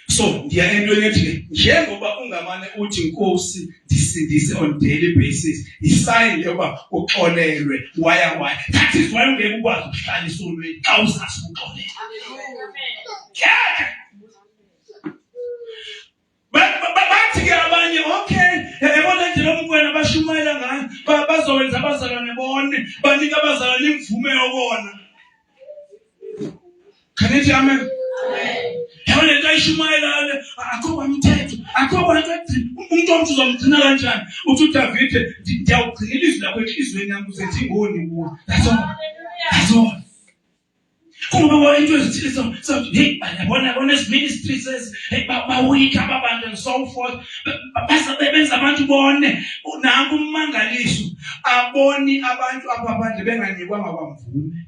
so ndiya entweni ethi njengoba ungamane uthi Nkosi ndisindise on daily basis isign yoba uxolelwe waya that is why ungeke ukwazi ukuhlala isonweni xa usazi uxolelwe bathi ke abanye okay yabona nje lo Mkwena bashumayela ngayo bazowenza abazalwane bone banika abazalwane imvume yokona kanithi amen yabona nje ayishumayela akho kwamthetho akho kwanto umuntu omthuzomgcina kanjani uthi uDavid ndiyawugcina ilizwi lakho enhlizweni yami usethi ngoni kuwo that's all Kuba into ezithile so hey yabona ezi ministries hey weak abantu and so forth benza abantu bone nanku umangaliso aboni abantu abaphandle benganikwanga kwamvume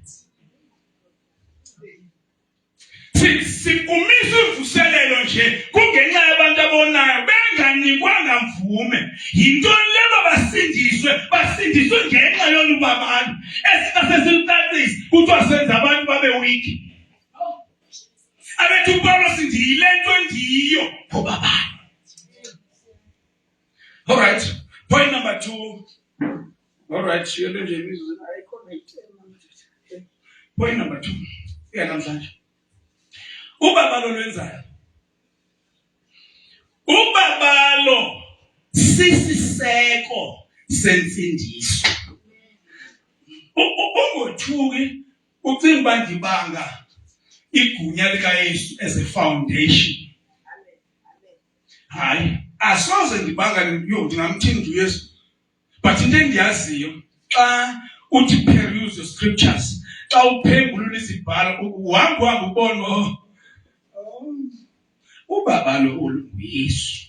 sikumisa ivuselelo nje kungenxa yabantu abonayo benganikwanga mvume yinto lelo basindiswe ngenxa yolubabani esasesilicacisa kuthiwa senza abantu babe weak abethu Paulo sindiyile nto endiyo ngobabani all right point number 2 all right yonto nje imizuzu ayiconnect point number 2 namhlanje ubabalo lwenzayo ubabalo sisiseko semfundiso ungothuki ucinga ndibanga igunya lika Yesu as a foundation hayi asoze ndibanga ndingamthindi uYesu but into endiyaziyo xa uthi peruse the scriptures xa uphengulula izibhalo uhamba ubona ubabalo oluYesu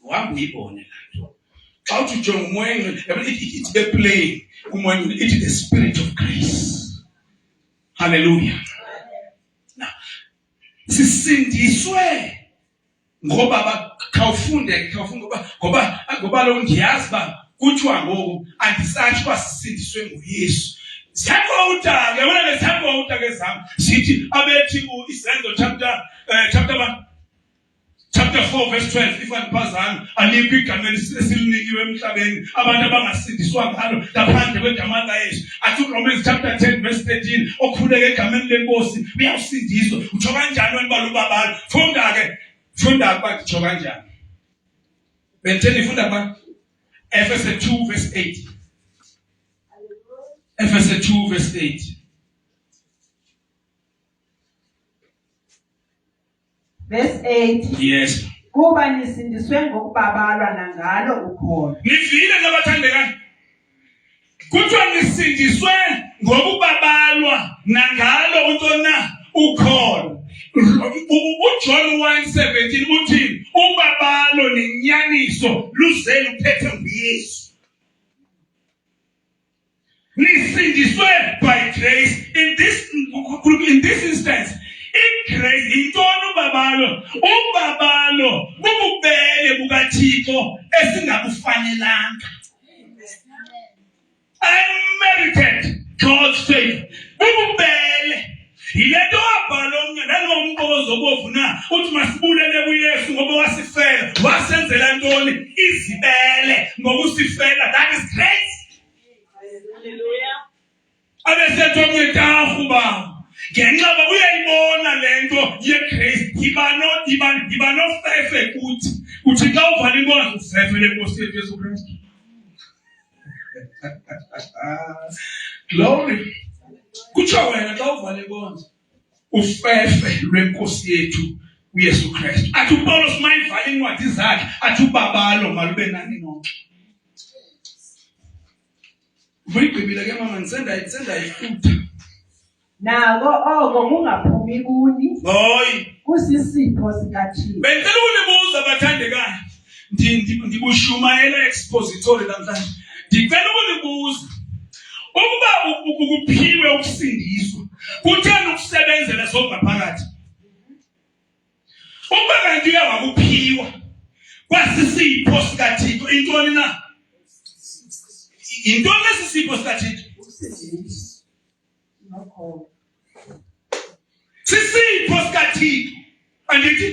uhamba uyibone lanto xa uthi jonga umoya it's the play umoya it's the spirit of grace hallelujah now sisindiswe ngoba khawufunde ngoba lo ndiyazi ba kuthiwa ngoku andisathi kwasisindiswe nguYesu siyaqouta yabona lesiyaqouta ke zami sithi abethi isenzo chapter 4 verse 12 ifanipazana alikho igama esilinikiwe emhlabeni abantu abangasindiswa ngalo ngaphandle kwegama likaYesu athi Romans chapter 10 verse 13 okhuleka egameni lenkosi uyasindiswa utsho kanjani wena balubabalo funda kwa utsho kanjani benteni funda kwa Ephesians 2 verse 8 Ephesians 2 verse 8 verse 8 yes kuba nisindiswe ngokubabalwa nangalo ukholo nivile nabathandekayo kuthiwa nisindiswe ngokubabalwa nangalo untona ukholo uJohn 1:17 uthi ubabalo nenyaniso luze luphethe nguYesu nisindiswe by grace in this instance grace intoni ubabalo bububele bukaThixo esingabufanelanga. Unmerited God's favor bububele yilento wabhala omnye nalomqozo obovuna uthi masibulele kuYesu ngoba wasifela wasenzela ntoni izibele ngokusifela. That is grace. Hallelujah. Abesethu omnye tafu ba ngenxa ba uyayibona lento yegrace yiba nofefe kuthi uthi xa uvala inkonzo ufefe lenkosi yethu Yesu Kristu. Glory. Kutsho wena xa uvala inkonzo ufefe lwenkosi yethu uYesu Kristu. Athi uPaulos mayivala incwadi zakhe athi ubabalo malube nani nonke. Vuyigqibile ke mama ngisenda ifutha. Nako oko kungaphumi kuni Hoyi. kusisipho sikaThixo. Bengicela ukunibuza bathandekayo. Ndibushumayela expository namhlanje. Ndicela ukunibuza. Ukuba ukuphiwe ukusindiswa, kutheni ukusebenzela songaphakathi? Ukuba kanti uya wakuphiwa kwasisipho sikaThixo intoni na? Intoni lesisipho sikaThixo? Nokho. Sisipho sikaThixo. Andithi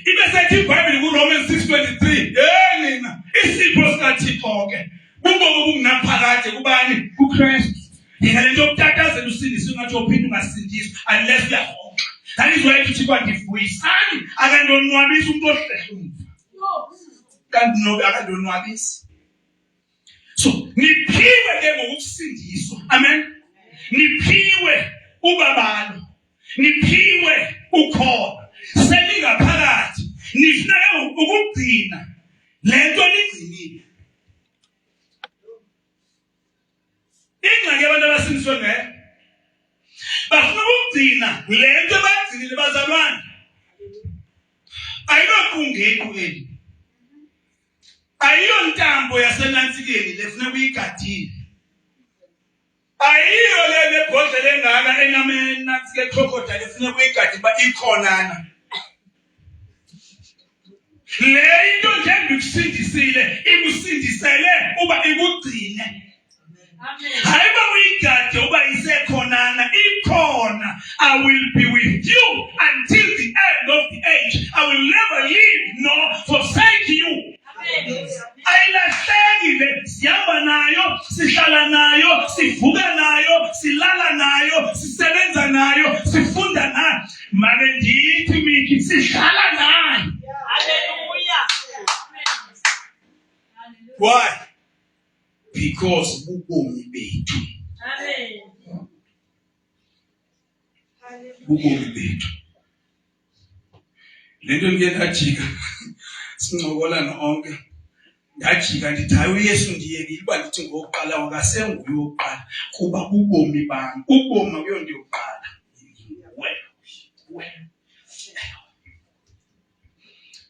ibe sethi iBhayibheli kuRomans 6:23. Nina isipho sikaThixo ke. Kubo kungaphakathi kubani? kuKristu. Ngalento yokutatazela usindiswe ngathi uphinde ungasindiswa unless uyahonqa. That is why uthi kwandivuyisani akandonwabisa umuntu ohlehla umva. Kanti no akandonwabisa. So niphiwe ke ngokusindiswa. Amen. Niphiwe ubabalo. Niphiwe ukhona. Seningaphakathi nifuna ukugcina lento nigcinile. Ingxaki abantu abasindiswe ngayo bafuna ukugcina lento abagcinile bazalwane. Ayilokungekho eli. Ayiyo ntambo yasenantsikeni lefuna kuyigadile. Ayiyo le bhodlela engaka enyameni nantsike crocodile lefuna kuyigadile ba ikhonana. Le into nje ndikusindisile ikusindisele uba ikugcine. Hayi ba uyigade uba isekhonana ikhona. I will be with you until the end of the age. I will never leave nor forsake you. Ayilahlekile, sihamba nayo, sihlala nayo, sivuka nayo, silala nayo, sisebenza nayo, sifunda nayo. Manje ndithi miki sihlala nayo. Hallelujah. Why? Because ubomi bethu. Amen. Ubomi bethu. Lento ngeke ajika. Sincokolana onke. Ngajika ndithi hayi uYesu ndiyekile uba ndithi ngokuqala akasenguye oqala kuba ubomi bami. Ubomi akuyo nto yokuqala. Wena.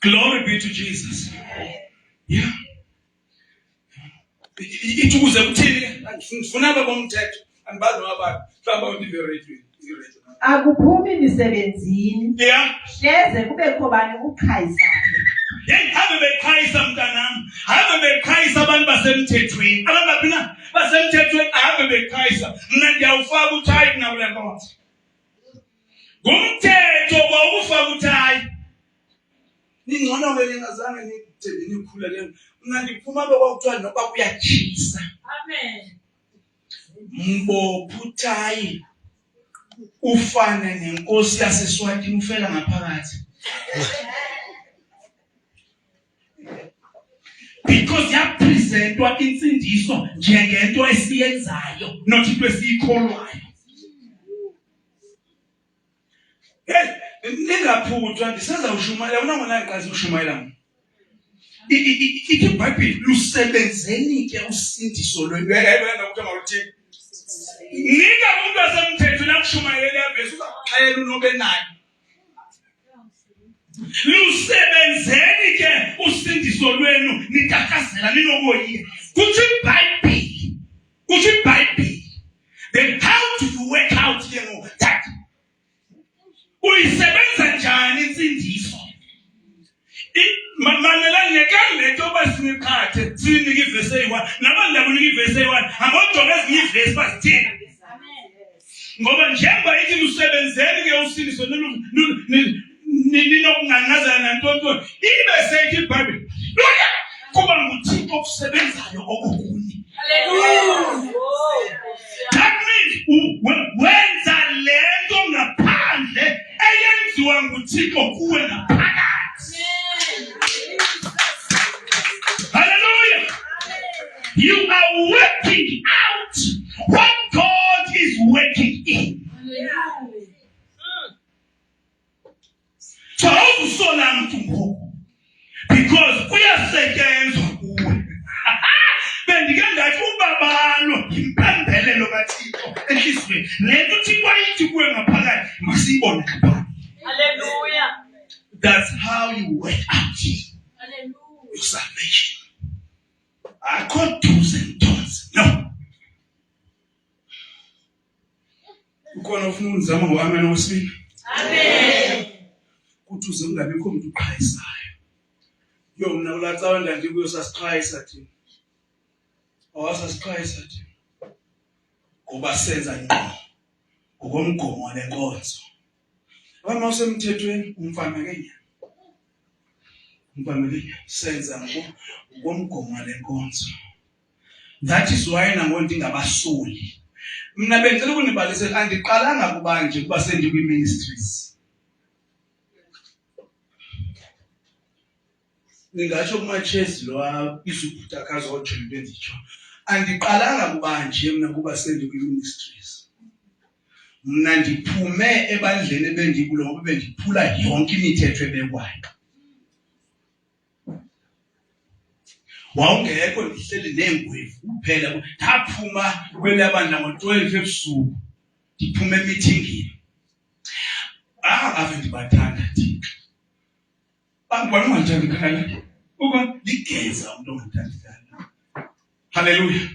Glory be to Jesus. Yeah. Itukuze kuthini ngifuna abomthetho andibazi nabani mhlawumbe undiverate. Akuphumi nisebenzini. Yeah. Hleze kubekho bani uqhayizana. Have beqhayisa mntanami. Have beqhayisa abantu basemthethweni. Abangaphi na basemthethweni have beqhayisa. Mina ndiyawufaka uthayi na kule nkonzo. Ngumthetho kwakufaka uthayi. Ningcono ke ningazange nithembe nikhulele. Mina ndiphuma bekwakuthiwa noba kuyatshisa. Amen. Mbopha uthayi. Ufane nenkosi yaseSwatini ufela ngaphakathi. Because yapresentwa insindiso njengento esiyenzayo not into esiyikholwayo. Ningaphuthwa ndisenza ushumayela unangona ngiqazi ushumayela. Ithi iBhayibheli lusebenzeni ke usindiso lwenu. Yayibona ukuthi mawuthini. Nika umuntu wasemthethweni akushumayela yavesa uzaxhela unobe naye. Lusebenzeni ke usindiso lwenu nitakazela ninomoya. Kuthi iBhayibheli. Then how do you work out that? uyisebenza njani insindiso? Mamela ngekangletho basiniqhathe sinike ivesi eyi-1 nabantu lakunika ivesi eyi-1 angojonga ezinye ivesi bazithina. Ngoba njengoba ithi usebenzeni ke usindiso ninokunganqazana nantonto ibe seyithi iBhayibheli haleluya kuba nguThixo okusebenzayo okokuni. Hallelujah. That means wenza lento ngaphandle eyenziwa nguThixo kuwe ngaphakathi. Hallelujah. You are working out what God is working in. So awusola mntu ngoku because kuyasetyenzwa kuwe. Bendike ngathi ubabalo impembelelo kaThixo enhlizweni. Lento uThixo ayithi kuwe ngaphakathi masiyibone ngaphakathi. Hallelujah. That's how you work out Hallelujah. your salvation. I call do's and don'ts. No. Ukhona ufuna unizama ngoamen osini. Amen. Kuthi uze ungabikho umuntu uqhayisayo. Yo mina ulatsawenza nje kuyo sasiqhayisa thina. Awasasiqhayisa thina. Ngoba senza ngqo. Ngokomgomo walenkonzo. Uma usemthethweni umfana kenyana. Umfana kenyana senza ngokomgomo walenkonzo. That is why nangonto ingabasoli. Mina bengicela ukunibalise andiqalanga kuba nje kuba sendi kwi ministries. Ningasho kuma church lo isubutakazo ojoyinwe nditsho. Andiqalanga kuba nje mina kuba sendi kwi ministries. Mina ndiphume ebandleni ebendikulo ngoba bendiphula yonke imithetho ebekwayo. Wawungekho ndihleli nengwevu kuphela ndaphuma kwele abantu ngo12 ebusuku ndiphume emeetingini ave ndibathanda Thixo bangibona ungathandikala uba ligeza umuntu ongathandikala. Hallelujah.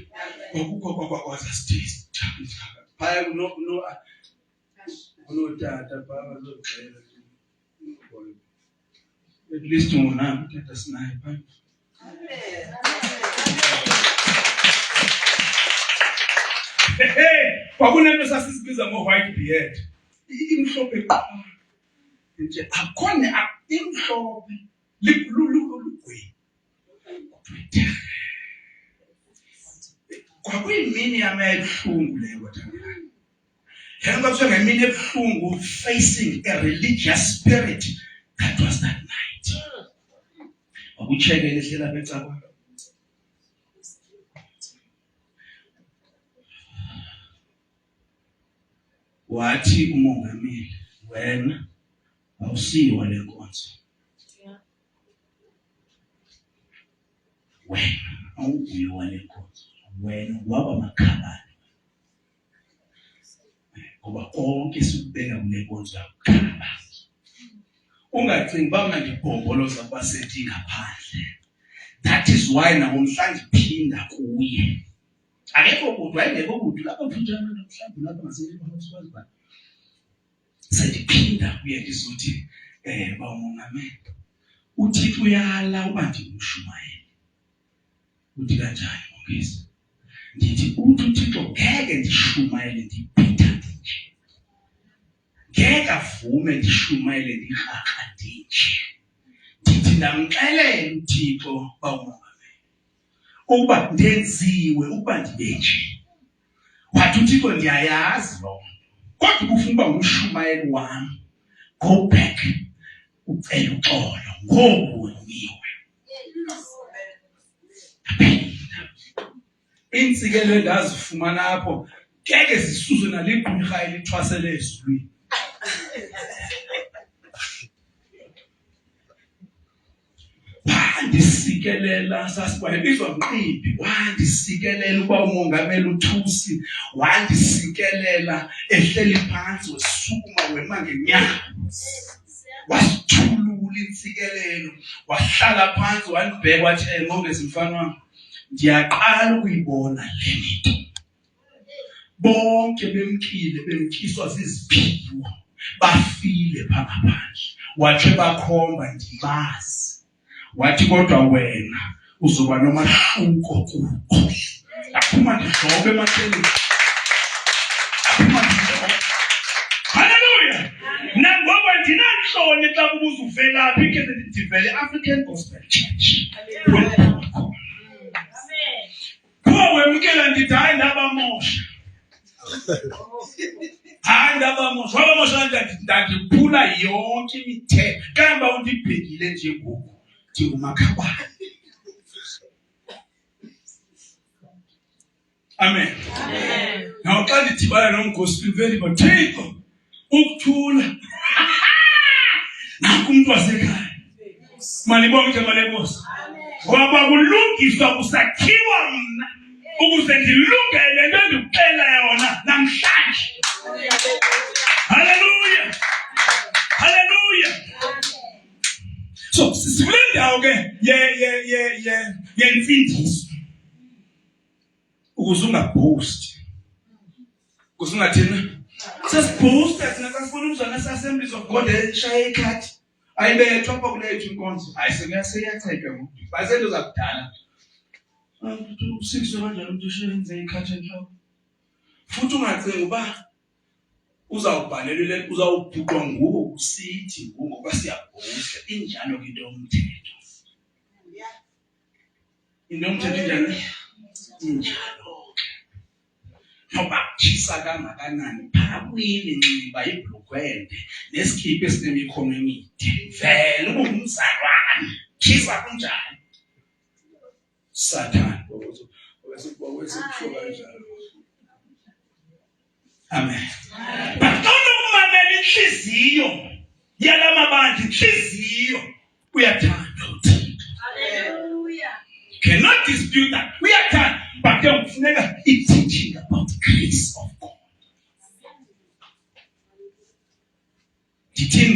Kwakwaza stage phaya no tata baba locela at least una tata sniper. Kwakunento sasisibiza ngo-white beard. Imhlophe qha. Nje akhona imhlophe lugwe. Kwakuyimini yami ebuhlungu leyo bathandana. Yenza kuthiwa ngemini ebuhlungu facing a religious spirit. That was that night. Wakucheke lehlela becaba. Wathi umongameli wena awusiwa lenkonzo. Wena awubuyiwa lenkonzo. Wena waba makhabani. Ngoba konke sikubeka kule nkonzo yakukhala. Ungacingi banga ngibhomboloza kwasethi ngaphandle. That is why namhlanje phinda kuye. Akekho kodwa ayengekho kodwa lapho futhi abantu mhlawumbe lapho ngasebenza ngokwazi ba. Sendiphinda kuye ndizothi bawumongameli. Uthi uyala uba ndimshumayele. Uthi kanjani ngokesi? Ndithi uthi uThixo ngeke ndishumayele ndiphinda nje. Ngeke avume ndishumayele ndihaka nje. Ndithi ndamxelela uThixo bawumongameli. Ukuba ndenziwe ukuba ndibe nje. Wathi uThixo ndiyayazi lo. Kodwa ufuna uba umshumayeli wami. Go back. Ucela uxolo ngobuniwe. Insikelo endazifumana apho ngeke zisuzwe naliqhirha elithwasele ezulwini. Wandisikelela sasibizwa Mqimbi, wandisikelela uba umongameli uThusi, wandisikelela ehleli phansi wesukuma wema ngenyawo. Wasithulula insikelelo, wahlala phansi wandibheka wathi Mongezi mfana wami, ndiyaqala ukuyibona le nto. Bonke bemkile bemkiswa ziziphiwo. bafile phakaphakathi wathi bakhomba ndibazi wathi kodwa wena uzoba nomahluko kubo aphuma ndizobe emaceleni aphuma ndizobe haleluya nangoba ndinanhloni xa kubuza uvelaphi ke ndivele African Gospel Church Kuba wemkela ndithi hayi ndabamosha hayi ndabamosha wabamosha ndiphula yonke imithetho kambe undibhekile nje ngoku ndingumakhabane amen naw xa ndidibana nomgospel vele bathixo ukuthula nakumntu wasekhaya malibonke malenkosi ngoba kulungiswa kusakhiwa mna ukuze ndilungele into endikuxela yona namhlanje haleluya haleluya so sivule ndawo ke yemfundiso ukuze ungaboost ukuze ungathina sesiboosta thina xa sifuna umzwana se-Assemblies of God eshaya ikhadi ayibethwa apha kulethu inkonzo hayi seyacetywa ngoku basento zakudala usikiswe kanjani umuntu ushenze ikhadi enhloko futhi ungacingi uba uzawubhalelwe uzawubhuqwa nguwo usithi ngoba siyaboosta injalo ke into yomthetho into yomthetho injalo injalo ngoba kuchisa kangakanani phakakwini nxiba ibhlukwende nesikhipe esinemikhono emide vele ungumzalwane chisa kunjani Satan amen baqala ukumamela inhliziyo yalamabandla inhliziyo uyathanda uThixo Hallelujah. Cannot dispute that uyathanda but then kufuneka teaching about the grace of God dithini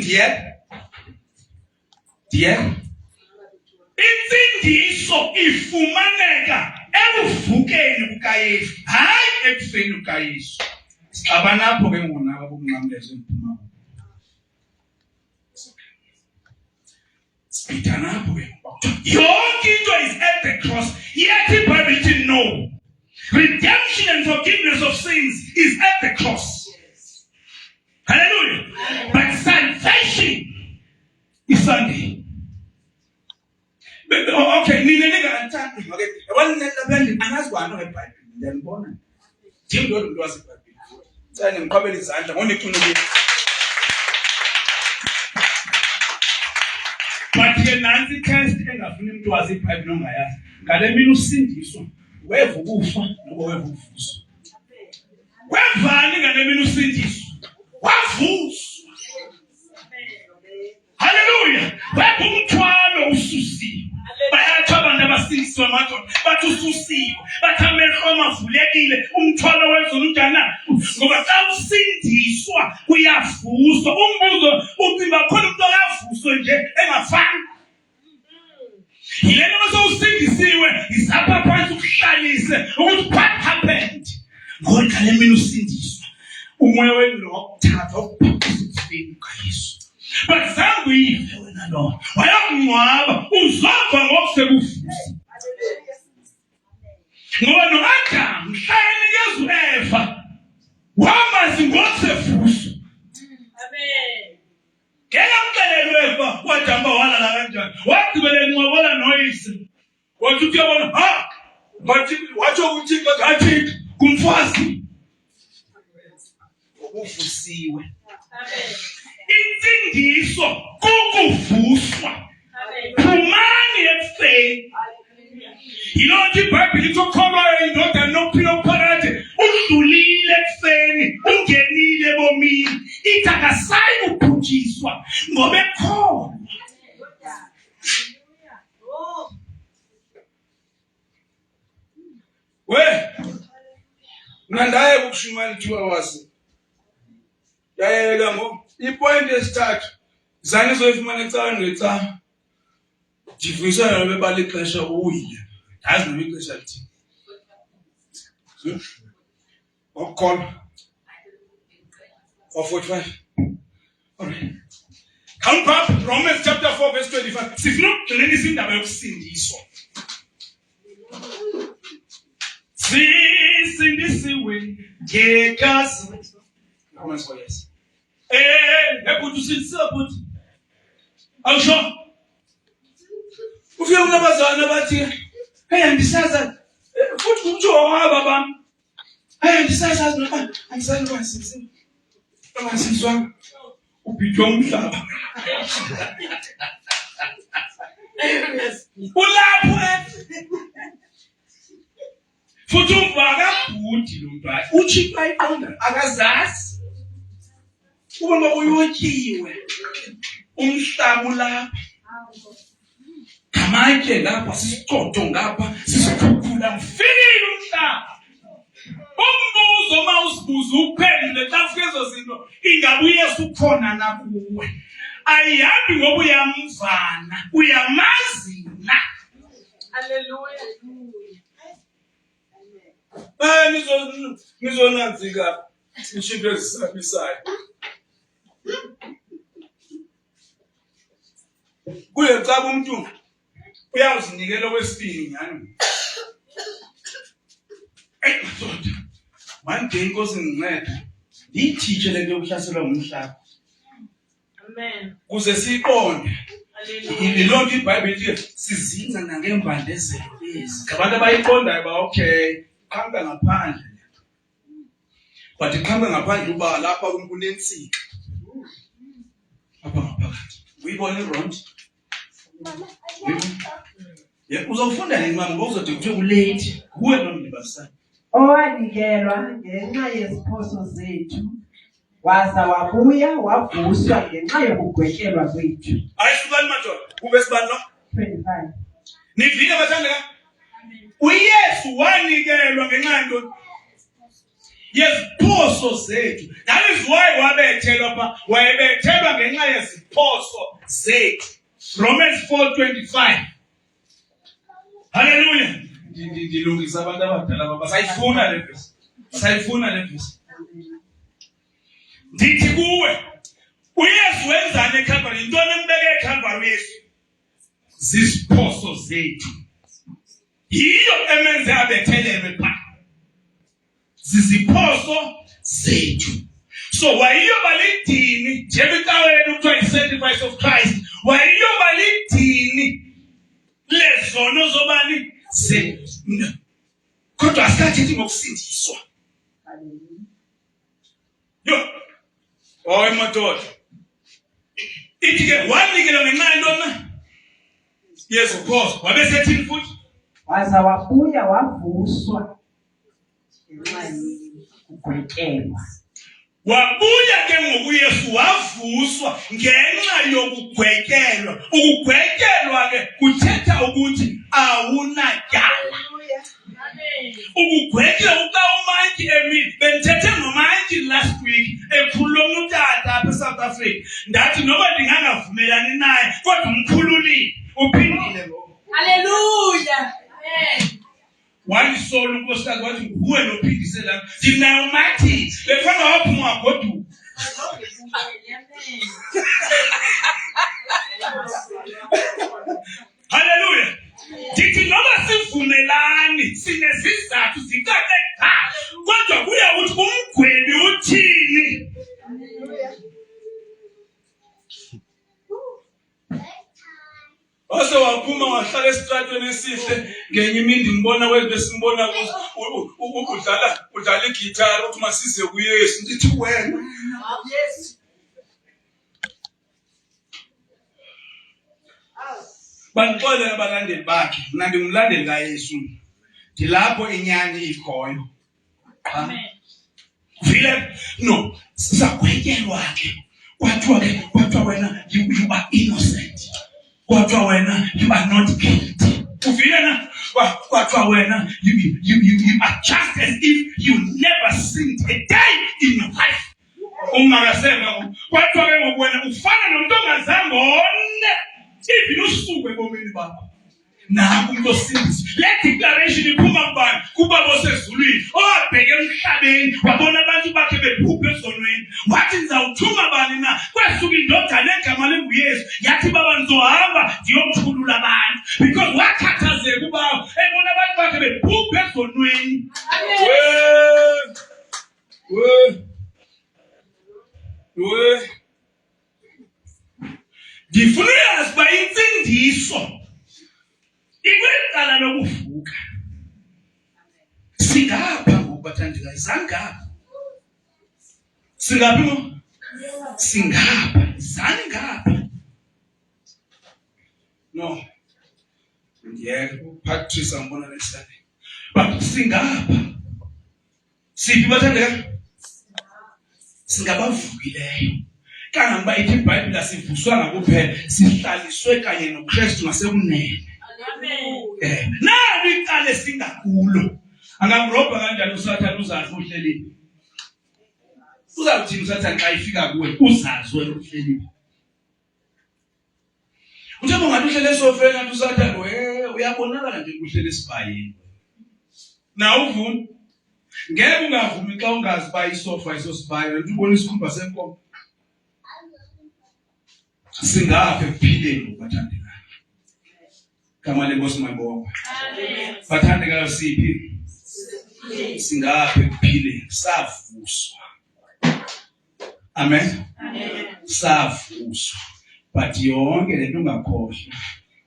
dear imfundiso ifumaneka ekuvukeni kukaYesu hayi ekufeni kukaYesu abanapho ke ngonaba bomnqamlezo emphuma sipitanapho ke yonke into is at the cross yet the Bible didn't know redemption and forgiveness of sins is at the cross hallelujah but salvation is Sunday. Okay, nina anthanda okay abaninelaphendle anazwana ngeBhayibheli ngiyanibona Jim lo muntu waseBhayibheli tsane ngiqhabela izandla ngoneqinile but yenansi test engafuni umuntu waseBhayibheli ongayazi ngale mina usindiswa weva ukufa noba weva ukuvuswa wevani ngale mina usindiswa wavuswa haleluya weva umthwalo ususiwe bayathi abantu abasindiswa amadoda bathi ususiwe bathi amehlo amavulekile umthwalo wezona unjani ngoba xa usindiswa uyavuswa umbuzo uthi bakhona umuntu oyavuswa nje engafani yena mase usindisiwe izapha phansi ukuhlalise ukuthi what happened ngoba le mina usindiswa umoya wenu wokuthatha ukuphathisa ukufika kukaYesu but zangu yive wena lo wayakungcwaba uzova ngokusekuvusa ngoba no-Adam mhlawumbe Yesu Eva wamazi ngokusevusa Amen. ngeke amxelelwe Eva wadamba walala kanjani wagqibele nqobola noyise wathi uyabona ha watsho uThixo athi kumfazi ukuvusiwe Amen. imfundiso kukuvuswa phumani ekufeni yilonke iBhayibheli itokholwayo indoda nophilo phakathi udlulile ekufeni ungenile ebomini ithi akasayi kubhutiswa ngoba ekhona we nandaye ukushumana 2 hours yayeka ngo ipoint esithathu zani zoyifumana ecaweni ngecawa ndivuyisana nobebala ixesha uyile yazi noma ixesha lithini wakukholwa wa 45 Alright. Count up Romans chapter 4 verse 25. Sifuna ukugcinisa indaba yokusindiswa. Sisindisiwe ngegazi. Romans 4 yes. Yakuthi usindisiwe futhi. Awusho? Ufike unabazana bathi, "Hey andisaza futhi umuntu owaba bami. Hey andisazazi noma angisani kwasisi." Abasizwa ubhidwa umhlaba. Ulapho futhi uvaka bhudi lo mntwana uthi bayiqonda akazazi kuba ngokuyotshiwe umhlaba lapha kamatshe lapha sisicodo ngapha sisikhuphula mfikile umhlaba umbuzo mawusibuza uphendule xa ufike ezo zinto ingabe uYesu ukhona nakuwe ayihambi ngoba uyamvana uyamazi na. Hallelujah. Ngizonanzika ishinto ezisabisayo. Kuyecaba umuntu uyazinikela okwesibili nyani. Madoda. One day inkosi ngincede. Ngiyithiche lento yokuhlaselwa ngumhlaba. Amen. Kuze siqonde. Hallelujah. Ilonke iBhayibheli lithi sizinza nangembandezelo lezi. Abantu abayiqondayo ba okay, qhambe ngaphandle. Bathi qhambe ngaphandle uba lapha kunensika. Apha ngaphakathi. Uyibona iround? Yeah, uzofunda nini mama ngoba uzothi kuthiwe ulate. Kuwe nomndibasana. Owanikelwa ngenxa yeziphoso zethu waza wabuya wavuswa ngenxa yokugwetyelwa kwethu. Ayihlukani madoda. Kube sibani lo? 25. Nivike bathandeka? uYesu wanikelwa ngenxa yento yeziphoso zethu. That is why wabethelwa pha. Wayebethelwa ngenxa yeziphoso zethu. Romans 4:25. Hallelujah. Ndilungisa abantu abadala baba sayifuna le verse. Sayifuna le verse. Ndithi kuwe uYesu wenzani eCalvary? Intoni embeke eCalvary uYesu? Zisiphoso zethu. Yiyo emenze abethelelwe pha. Ziziphoso zethu. So wayiyo balidini njebikawena ukuthiwa yi-sacrifice of Christ. Wayiyo balidini lezono zobani zethu. Kodwa asikathethi ngokusindiswa. Yo. Oy madoda. Ithi ke wanikelwa ngenxa yentona? Yeziphoso. Wabesethini futhi? Waza wabuya wavuswa ngenxa yokugwetyelwa. Wabuya ke ngoku uYesu wavuswa ngenxa yokugwetyelwa. Ukugwetyelwa ke kuthetha ukuthi awunatyala. Ukugwetyelwa uxa uMantyi emile. Bendithethe noMantyi last week ekhuluma utata apha eSouth Africa. Ndathi noba ndingangavumelani naye kodwa umkhululile. Uphindile ngoku. Hallelujah. Amen. Wandisola unkosikazi wathi nguwe nophindise lami. Ndinayo uMantyi. Befana waphuma wagoduka. Hallelujah. Ndithi noba sivumelani sinezizathu zicake qha kodwa kuya ukuthi umgwebi uthini. Ose waphuma wahlala esitratweni esihle ngenye imini ngibona wethu simbona udlala igitara uthi masize kuYesu. Ndithi wena Yes. bandixolele abalandeli bakhe. Mna ndingumlandeli kaYesu. Ndilapho inyani ikhoyo. Amen. Vile no sizagwetyelwa ke. Kwathiwa wena you are innocent. Kwathiwa wena you are not guilty. Uvile na kwathiwa wena you are just as if you never sinned a day in your life. Ungasenga kwathiwa ke ngoku wena ufana nomuntu ongazange one even usuku ebomini bakho. Nangu unkosindisa. Le declaration iphuma kubani? Kubaba osezulwini. Owabheka emhlabeni wabona abantu bakhe bephupha ezonweni. Wathi ngizawuthuma bani na? Kwesuka indodana egama lenguYesu. Yathi baba ngizohamba ngiyomthulula abantu. Because wakhathazeka ubaba ebona abantu bakhe bephupha ezonweni. Ngifuna uyazi uba imfundiso ikwecala lokuvuka. Singapha ngobathandekayo, sangapha. Singaphi mo? Singapha, sangapha. No. Yeah, Patrice ambona lesane. But singapha. Siphi bathandekayo? Singabavukileyo. Kangangoba ithi iBhayibheli asivuswanga kuphela, sihlaliswe kanye noKristu ngasekunene. Amen. Nali icala singakulo. Angamrobha kanjani uSathane uzazi uhleliphi? Uzawuthini uSathane xa ifika kuwe? Uzazi wena uhleliphi. Njengoba ungathi uhlele esofeni kanti uSathane uyabonakala nje uhlele esibhayeni. Na uvuna. Ngeke ungavumi xa ungazi ba isofa isosibhayi, uthi ubona isikhumba senkomo. Singapha ekuphileni bathandekayo. Kama lenkosi mabonga. Amen. Bathandekayo siphi? Singapha ekuphileni, savuswa. Amen. Amen. Savuswa. But yonke lento ungakhohlwa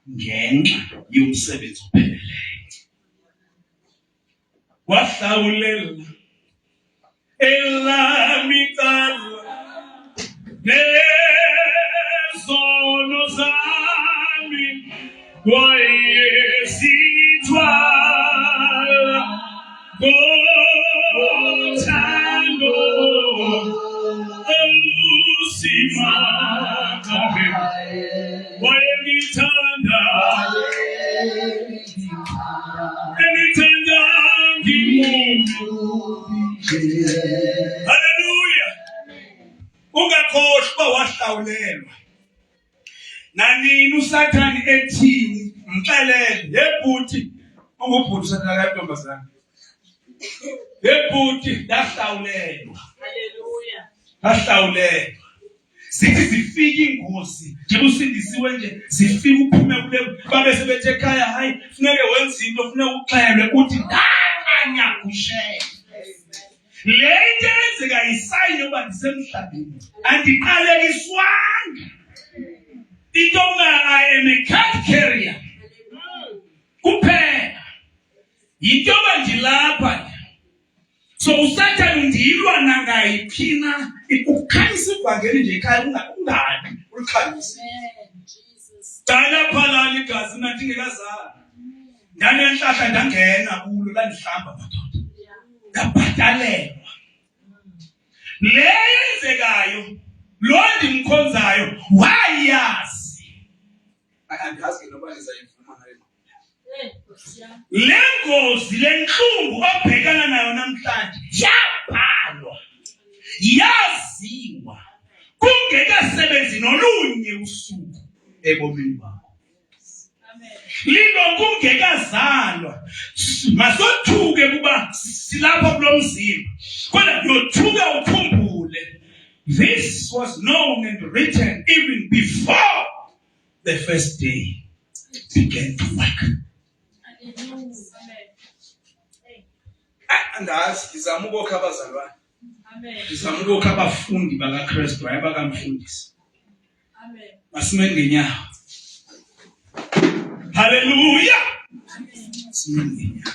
ngenxa yomsebenzi opheleleyo. Wahlawulela elamicala nezono zami wayesithwala ngothando olusimakabe wayengithanda Hallelujah. Ungakhohlwa wahlawulelwa. Nanini uSathane ethini mxelele yebhuti ungubhuti uSathane kantombazana. Yebhuti yahlawulelwa. Hallelujah. Yahlawulelwa. Sithi zifika ingozi nje usindisiwe nje zifika uphume kule babe sebethe ekhaya hayi funeke wenze into funeka uxelwe uthi ndanyakushela. Le nto enzeka isayini yoba ndisemhlabeni andiqalekiswanga. Into I am a card carrier kuphela into bandilapha. So uSathane ndilwa nangayiphina ukukhanyisa ivangeli nje ekhaya ungabi ulikhanyisa. Dala phala igazi nathi ngekazala. Ndanenhlahla ndangena kulo landihlamba madoda. Ngabhatalelwa. Le yenzekayo lo ndimkhonzayo wayazi. Andazi noba ngizayivuma ngayo. Le ngozi lenhlungu obhekana nayo namhlanje yabhalwa yaziwa kungekasebenzi nolunye usuku ebomini bakho. Amen. Lilo kungekazalwa masothuke kuba silapha kulomzimba kodwa yothuka ukhumbule this was known and written even before the first day began to work. Andazi ngizama ukukha abazalwane. Amen. Ngizama ukukha abafundi bakaKristu hayi bakamfundisi. Amen. Masimeni ngenyawo. Hallelujah. Amen. Masimeni ngenyawo.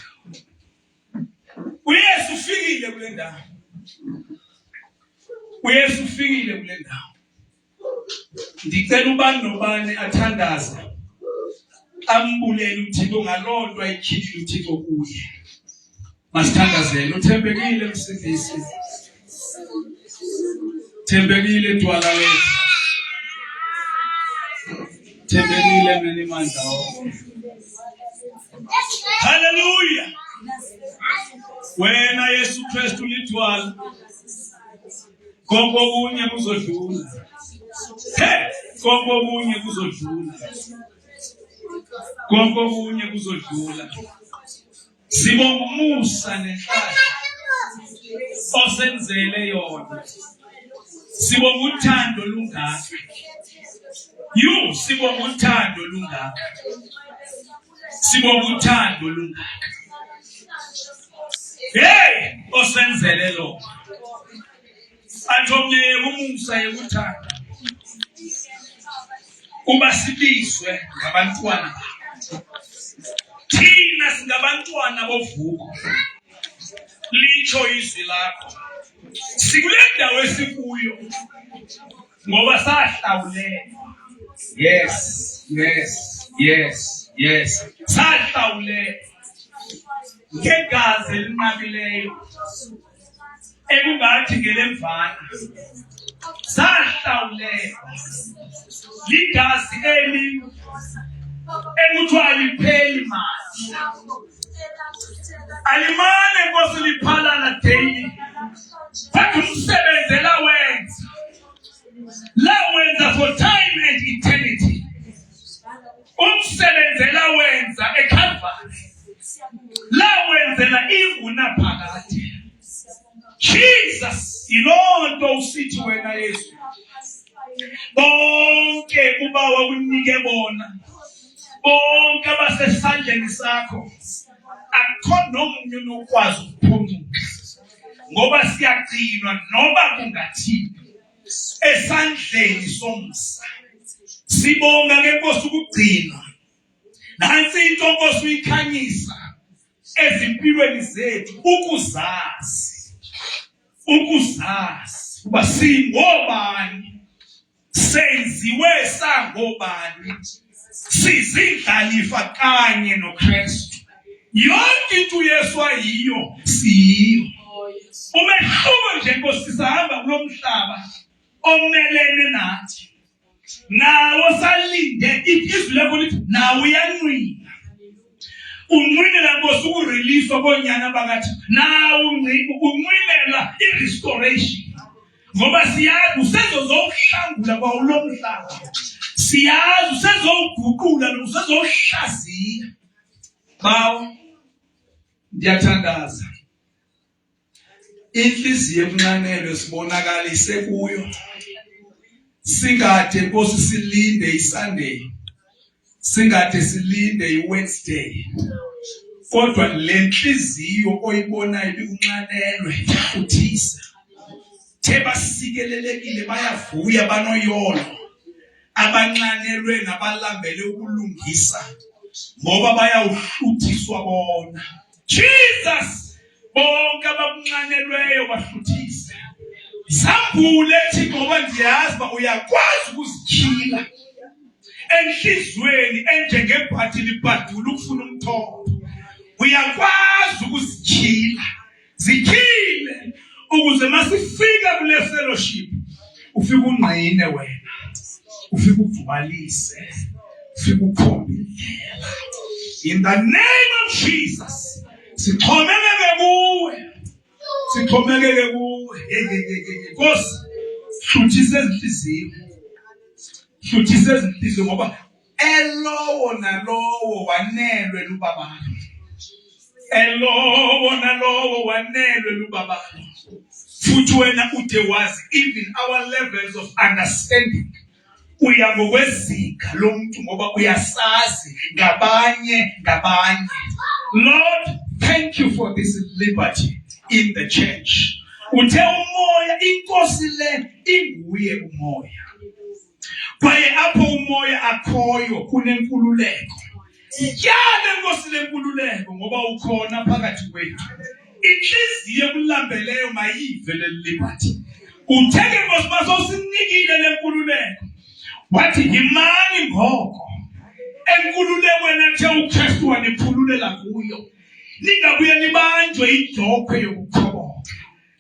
uYesu ufikile kule ndawo. uYesu ufikile kule ndawo. Ndicela ubani nobani athandaze. Ambulele uThixo ngalonto ayikhithile uThixo kuye. Masithandazele uthembekile msindisi. Thembekile dwala lethu. Thembekile mnenimandla wonke. Hallelujah. Wena Yesu Kristu lidwala. Konke okunye kuzodlula. Konke okunye kuzodlula. konke okunye kuzodlula. Sibonga umusa nenhlahla osenzele yona. Sibonga uthando lungaka. Sibonga uthando lungaka. Sibonga uthando lungaka. Hey, osenzele lo. Athomye umusa yekuthanda. Kuba sibizwe ngabantwana. Thina singabantwana bovuko. Licho izwi lakho. Sikule ndawo esikuyo ngoba sahlawulelwa. Yes. Sahlawulelwa ngegazi elinqabileyo ekungathi ngelemvana. Sahlawulelwa ligazi eli ekuthiwa lipheli mali. Alimane Nkosi liphalana daily. But umsebenzi lawenza for time and eternity. Umsebenzi lawenza eCalvary. Lawenzela inguna phakade. Jesus, ilonto usithi wena Yesu. Bonke ubawa unike bona. Bonke abasesandleni sakho. Akho nomunye onokwazi ukuphumula. Ngoba siyagcinwa noba kungathini esandleni somsa. Sibonga ngeNkosi ukugcinwa. Nansi into Nkosi uyikhanyisa ezimpilweni zethu ukuzazi uba singobani, senziwe sangobani, sizindlalifa kanye noKristu. Yonke into uYesu ayiyo siyiyo. Umehluko nje Nkosi sihamba kulomhlaba omelene nathi. Nawo salinde izwi lakho lithi nawo uyanqina. Unqinela Nkosi ukurelease obonyana bakathi nawo unqinela irestoration. Ngoba siyazi usezozohlangula kwawulomhlaba. Siyazi usezoguqula usezohlaziya. Bawo ndiyathandaza. Inhliziyo ebunqanelwe sibonakalise kuyo. Singade Nkosi silinde iSunday. Singade silinde iWednesday. Kodwa lenhliziyo oyibonayo ibunqanelwe uthisa. Theba sikelelekile bayavuya banoyolo. Abanqanelwe nabalambele ukulungisa ngoba bayawuhluthiswa bona. Jesus, bonke ababunqanelweyo bahluthise. Zambule ethi ngoba ndiyazi ba uyakwazi ukuzikhila enhlizweni enjengebhathi libhadula ukufuna umthombo. Uyakwazi ukuzikhila. Zikhile ukuze masifika kule fellowship ufike unqine wena. Ufike uvumalise. Ufike ukhombele. In the name of Jesus. Sixhomekeke kuwe. Sixhomekeke kuwe. Nkosi, hluthisa ezinhliziyo. Hluthisa ezinhliziyo ngoba elowo nalowo wanelwe lubabalo. Elowo nalowo wanelwe lubabalo. Futhi wena ude wazi even our levels of understanding. Uya ngokwezinga lomuntu ngoba uyasazi ngabanye. Lord, thank you for this liberty in the church. Uthe umoya inkosi le inguye umoya. Kwaye apho umoya akhoyo kunenkululeko. Yale Nkosi lenkululeko ngoba ukhona phakathi kwethu. Inhliziyo kulambeleyo mayive le liberty. Utheke Nkosi basosinikile lenkululeko. Wathi imani ngoko enkululekweni athe uKristu waniphululela kuyo. Ningabuye nibanjwe idokwe yokuqhoboka.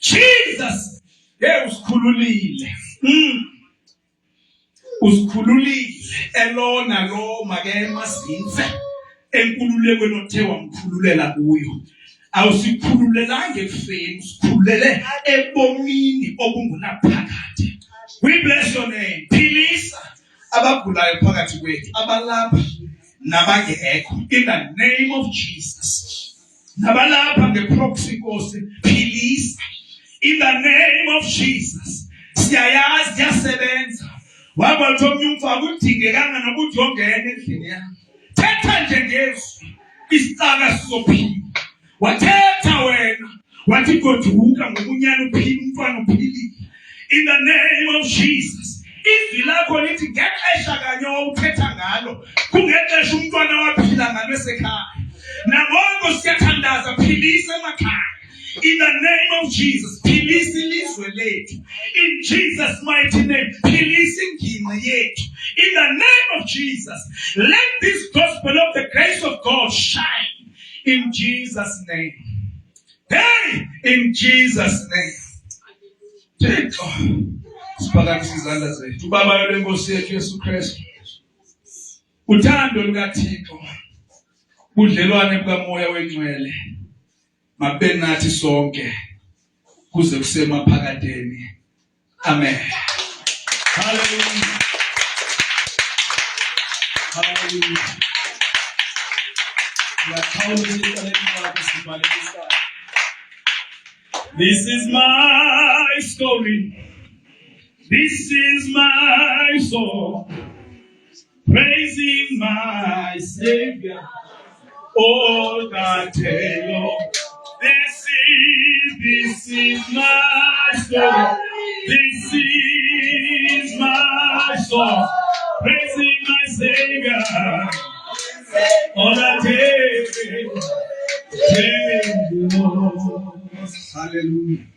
Jesus, usikhululile. Usikhululile elona lo make masinze enkululekweni othe wamkhululela kuyo. Awusikhululelange ekufeni, usikhululele ebomini obungunaphakade. We bless your name. Philisa abagulayo phakathi kwethu, abalapha nabangekho in the name of Jesus. Nabalapha ngeproxy Nkosi philisa in the name of Jesus. Siyayazi yasebenza. Waba uthomnye umfaka udingekanga nokuthi ongene endlini yakho. Thetha nje ngezwi isicaka sizophila. Wathetha wena wathi goduka ngokunyana uphila umntwana uphilile. In the name of Jesus. Izwi lakho lithi ngexesha kanye uthetha ngalo kungexesha umntwana waphila ngalo esekhaya. Nangonke siyathandaza philisa emakhaya. In the name of Jesus, philisa ilizwe lethu. In Jesus' mighty name, philisa ingingqi yethu. In the name of Jesus, let this gospel of the grace of God shine. In Jesus' name. Hey, in Jesus' name. Take Siphakamisa izandla zethu. Ubaba lenkosi yethu Yesu Kristu. Uthando lukaThixo. Budlelwane bukaMoya weNgcwele. Mabe nathi sonke kuze kusemaphakadeni. Amen. Hallelujah. Hallelujah. This is my story. This is my song, praising my Savior all the day long. This is my story. This is my song, praising my Savior all the day long. Hallelujah.